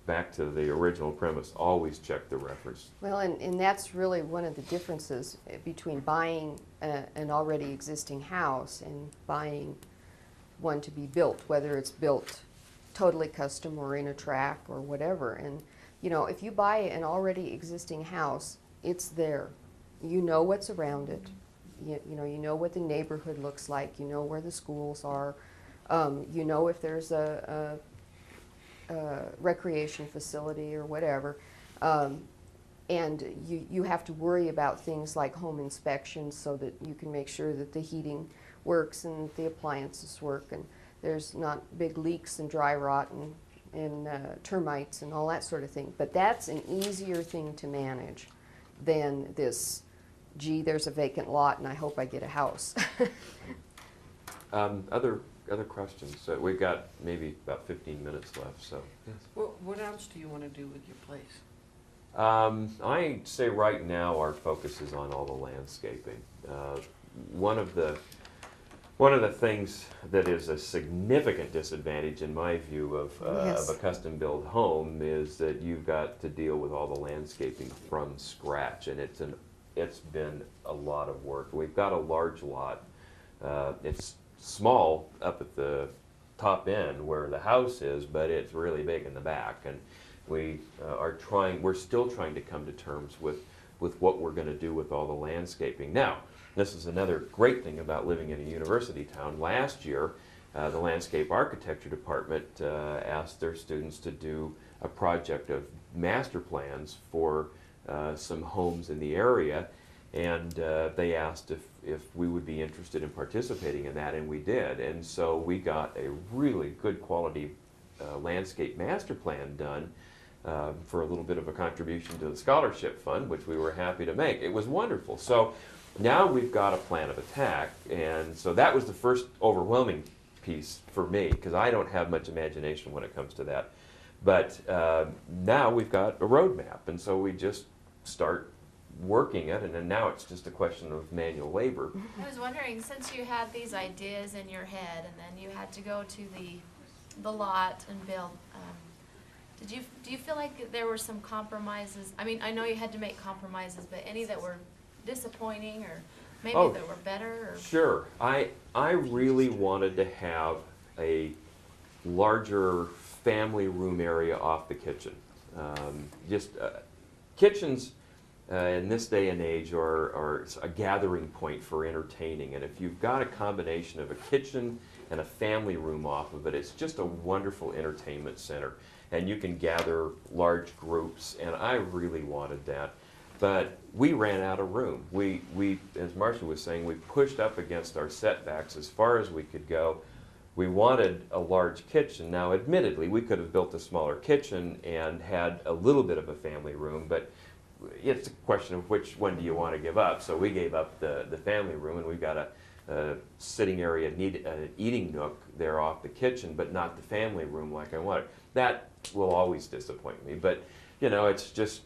back to the original premise, always check the reference. Well, and that's really one of the differences between buying an already existing house and buying one to be built, whether it's built totally custom or in a tract or whatever. And, you know, if you buy an already existing house, it's there. You know what's around it. You know what the neighborhood looks like. You know where the schools are. You know if there's a recreation facility or whatever. And you have to worry about things like home inspections so that you can make sure that the heating works and the appliances work and there's not big leaks and dry rot and termites and all that sort of thing. But that's an easier thing to manage than this, gee, there's a vacant lot and I hope I get a house. Other questions? We've got maybe about 15 minutes left. So. Yes. What else do you want to do with your place? I say right now our focus is on all the landscaping. One of the one of the things that is a significant disadvantage in my view Yes. of a custom-built home is that you've got to deal with all the landscaping from scratch, and it's been a lot of work. We've got a large lot. It's small up at the top end where the house is, but it's really big in the back, and we're still trying to come to terms with what we're going to do with all the landscaping. Now, this is another great thing about living in a university town. Last year, the landscape architecture department asked their students to do a project of master plans for some homes in the area, and they asked if we would be interested in participating in that, and we did. And so we got a really good quality landscape master plan done for a little bit of a contribution to the scholarship fund, which we were happy to make. It was wonderful. So now we've got a plan of attack, and so that was the first overwhelming piece for me, because I don't have much imagination when it comes to that. But now we've got a roadmap, and so we just start working it, and then now it's just a question of manual labor. I was wondering, since you had these ideas in your head and then you had to go to the lot and build, do you feel like there were some compromises? I mean, I know you had to make compromises, but any that were disappointing or maybe Oh, that were better? Or? Sure. I really wanted to have a larger family room area off the kitchen. Kitchens in this day and age are a gathering point for entertaining, and if you've got a combination of a kitchen and a family room off of it, it's just a wonderful entertainment center, and you can gather large groups, and I really wanted that. But we ran out of room. We, as Marcia was saying, we pushed up against our setbacks as far as we could go. We wanted a large kitchen. Now, admittedly, we could have built a smaller kitchen and had a little bit of a family room, but it's a question of which one do you want to give up. So we gave up the family room, and we've got a sitting area, an eating nook there off the kitchen, but not the family room like I wanted. That will always disappoint me, but you know, it's just,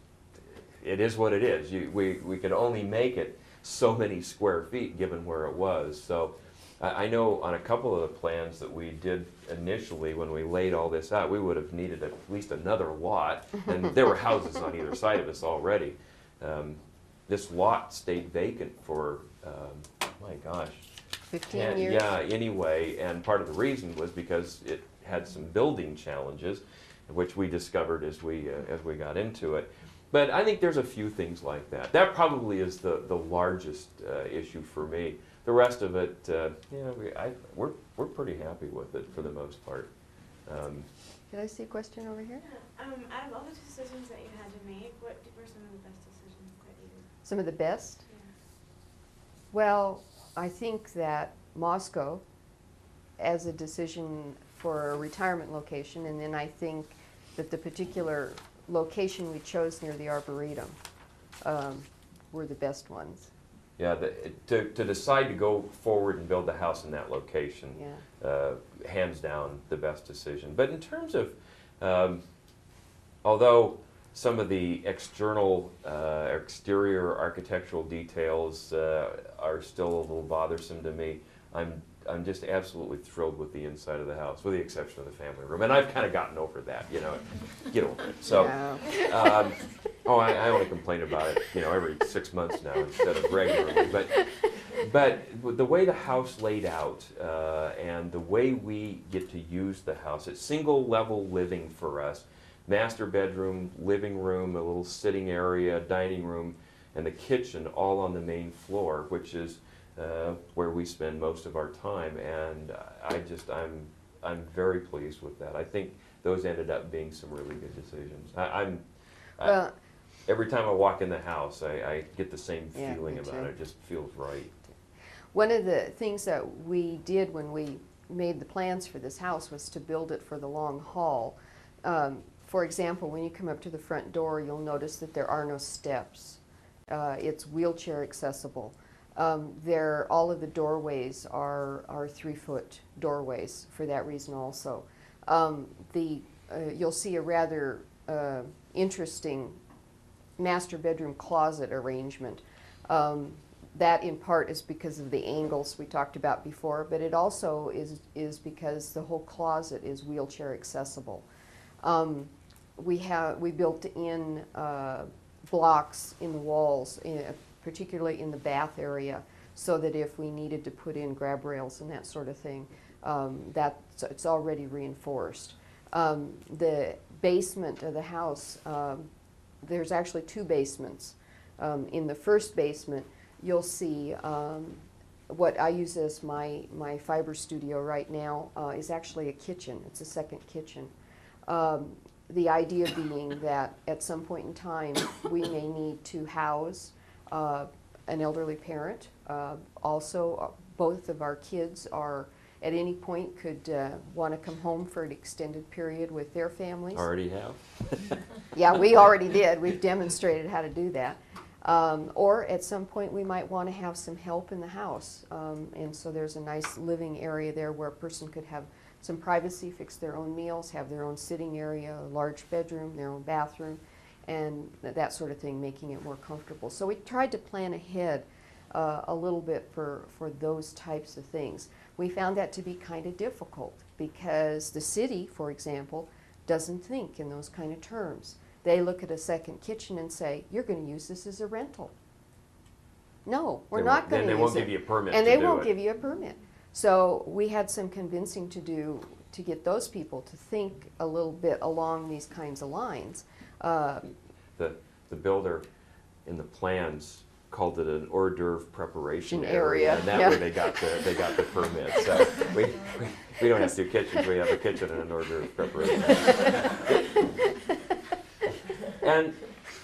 it is what it is. We could only make it so many square feet given where it was. So I know on a couple of the plans that we did initially when we laid all this out, we would have needed at least another lot, and there were houses on either side of us already. This lot stayed vacant for, my gosh, 15 years? yeah, anyway, and part of the reason was because it had some building challenges, which we discovered as we got into it. But I think there's a few things like that. That probably is the largest issue for me. The rest of it, we're pretty happy with it for the most part. Did I see a question over here? Out of all the decisions that you had to make, what were some of the best decisions that you did? Some of the best? Yeah. Well, I think that Moscow as a decision for a retirement location, and then I think that the particular location we chose near the Arboretum were the best ones. Yeah, to decide to go forward and build the house in that location, Yeah. Hands down the best decision. But in terms of, although some of the exterior architectural details are still a little bothersome to me, I'm just absolutely thrilled with the inside of the house, with the exception of the family room. And I've kind of gotten over that, you know, get over it. So, Yeah. I only complain about it, you know, every 6 months now instead of regularly. But the way the house laid out and the way we get to use the house, it's single level living for us. Master bedroom, living room, a little sitting area, dining room, and the kitchen all on the main floor, which is where we spend most of our time, and I'm very pleased with that. I think those ended up being some really good decisions. Well, Every time I walk in the house, I get the same Yeah, feeling me about too. it. It just feels right. one of the things that we did when we made the plans for this house was to build it for the long haul. For example, when you come up to the front door, you'll notice that there are no steps. It's wheelchair accessible. All of the doorways are 3-foot doorways for that reason also. You'll see a rather interesting master bedroom closet arrangement. That in part is because of the angles we talked about before, but it also is because the whole closet is wheelchair accessible. We built in blocks in the walls, particularly in the bath area, so that if we needed to put in grab rails and that sort of thing, it's already reinforced. The basement of the house, there's actually 2 basements. In the first basement, you'll see what I use as my fiber studio right now is actually a kitchen. It's a second kitchen. The idea being that at some point in time, we may need to house an elderly parent. Also, both of our kids are, at any point, could want to come home for an extended period with their families. Already have? Yeah, we already did. We've demonstrated how to do that. Or at some point we might want to have some help in the house. And so there's a nice living area there where a person could have some privacy, fix their own meals, have their own sitting area, a large bedroom, their own bathroom, and that sort of thing, making it more comfortable. So we tried to plan ahead a little bit for those types of things. We found that to be kind of difficult because the city, for example, doesn't think in those kind of terms. They look at a second kitchen and say, you're going to use this as a rental. No, we're not going to use it. Then they won't give you a permit to and do they won't it. give you a permit. So we had some convincing to do to get those people to think a little bit along these kinds of lines. The builder in the plans called it an hors d'oeuvre preparation An area, area, and that yeah. way they got the permit. So we don't have 2 kitchens. We have a kitchen and an hors d'oeuvre preparation. And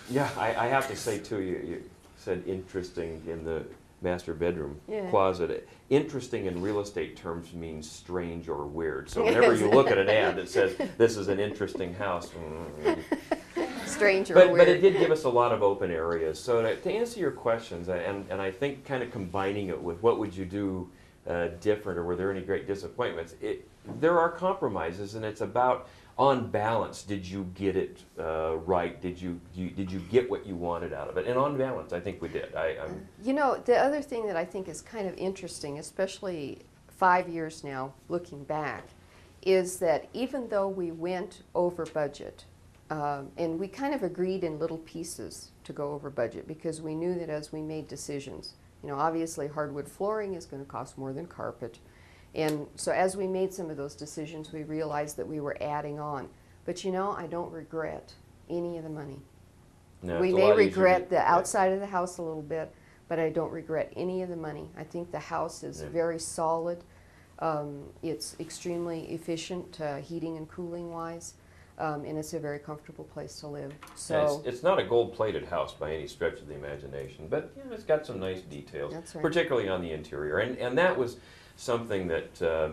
yeah, I have to say too, you said interesting in the master bedroom Yeah. closet. Interesting in real estate terms means strange or weird. So whenever you look at an ad that says this is an interesting house, Strange or but weird. it did give us a lot of open areas. So to answer your questions, and I think kind of combining it with what would you do different, or were there any great disappointments? There are compromises, and it's about, on balance, did you get it right? Did you get what you wanted out of it? And on balance, I think we did. You know, the other thing that I think is kind of interesting, especially 5 years now, looking back, is that even though we went over budget, and we kind of agreed in little pieces to go over budget because we knew that as we made decisions, you know, obviously hardwood flooring is going to cost more than carpet. And so as we made some of those decisions, we realized that we were adding on. But you know, I don't regret any of the money. No, We it's a may lot easier regret to- the yeah. outside of the house a little bit, but I don't regret any of the money. I think the house is Yeah. very solid. It's extremely efficient, heating and cooling wise, and it's a very comfortable place to live. Yeah, So it's not a gold-plated house by any stretch of the imagination, but you know, it's got some nice details, That's right. particularly on the interior. And that was something that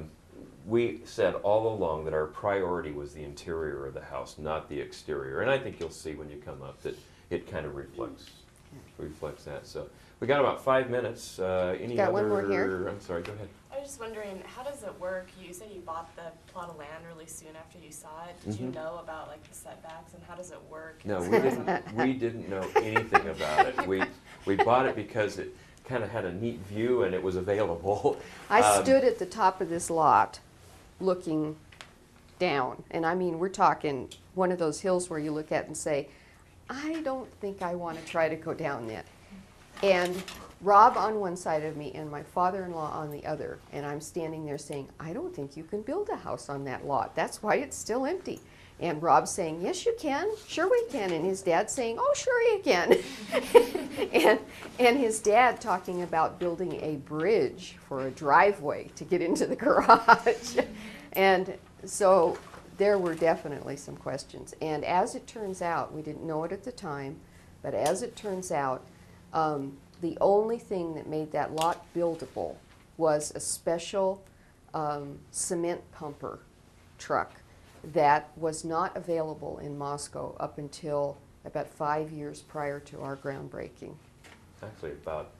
we said all along, that our priority was the interior of the house, not the exterior. And I think you'll see when you come up that it kind of reflects that. So we got about 5 minutes. Any Got other? one more here. I'm sorry. Go ahead. I was just wondering, how does it work? You said you bought the plot of land really soon after you saw it. Did you Mhm. know about like the setbacks and how does it work? No, Is we it- didn't. We didn't know anything about it. We bought it because it kind of had a neat view and it was available. I stood at the top of this lot looking down. And I mean, we're talking one of those hills where you look at and say, I don't think I want to try to go down that. And Rob on one side of me and my father-in-law on the other. And I'm standing there saying, I don't think you can build a house on that lot. That's why it's still empty. And Rob saying, yes, you can. Sure we can. And his dad saying, oh, sure you can. and his dad talking about building a bridge for a driveway to get into the garage. And so there were definitely some questions. And as it turns out, we didn't know it at the time, but as it turns out, the only thing that made that lot buildable was a special cement pumper truck that was not available in Moscow up until about 5 years prior to our groundbreaking. Actually, about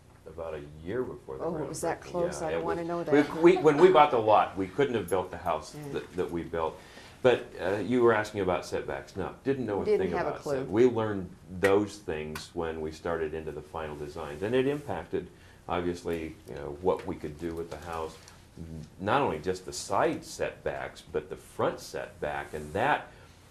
a year before the Oh, it was that groundbreaking. close? I it don't wanna was- know that. When we bought the lot, we couldn't have built the house Yeah. that we built. But you were asking about setbacks. No, didn't know a Didn't thing have a about clue. setbacks. We learned those things when we started into the final designs, and it impacted, obviously, what we could do with the house. Not only just the side setbacks, but the front setback, and that.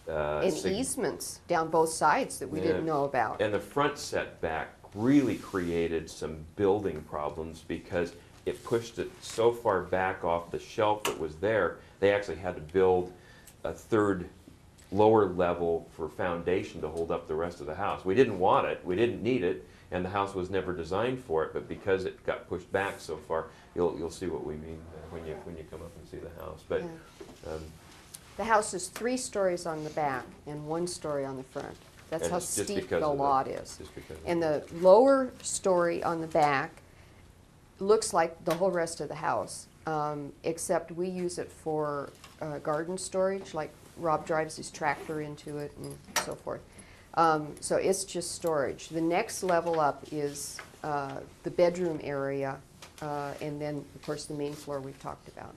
And easements down both sides that we Yeah. didn't know about. And the front setback really created some building problems because it pushed it so far back off the shelf that was there, they actually had to build a third lower level for foundation to hold up the rest of the house. We didn't want it, we didn't need it, and the house was never designed for it, but because it got pushed back so far, you'll see what we mean when you come up and see the house. But Yeah. The house is 3 stories on the back and 1 story on the front. That's and how it's just steep because the of lot is. just because of And the lower story on the back looks like the whole rest of the house, except we use it for garden storage, like Rob drives his tractor into it and so forth. So it's just storage. The next level up is the bedroom area, and then, of course, the main floor we've talked about.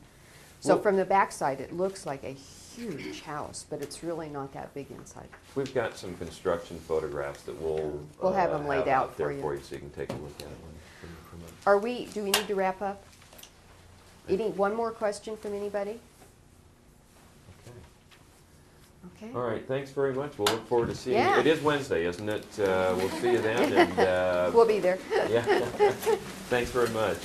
So Well- from the backside, it looks like a huge house, but it's really not that big inside. We've got some construction photographs that We'll have 'em laid out there for you. for you so you can take a look at it when you come up. Do we need to wrap up? One more question from anybody? Okay. Okay. All right, thanks very much. We'll look forward to seeing you. Yeah. It is Wednesday, isn't it? We'll see you then, and We'll be there. yeah. Thanks very much.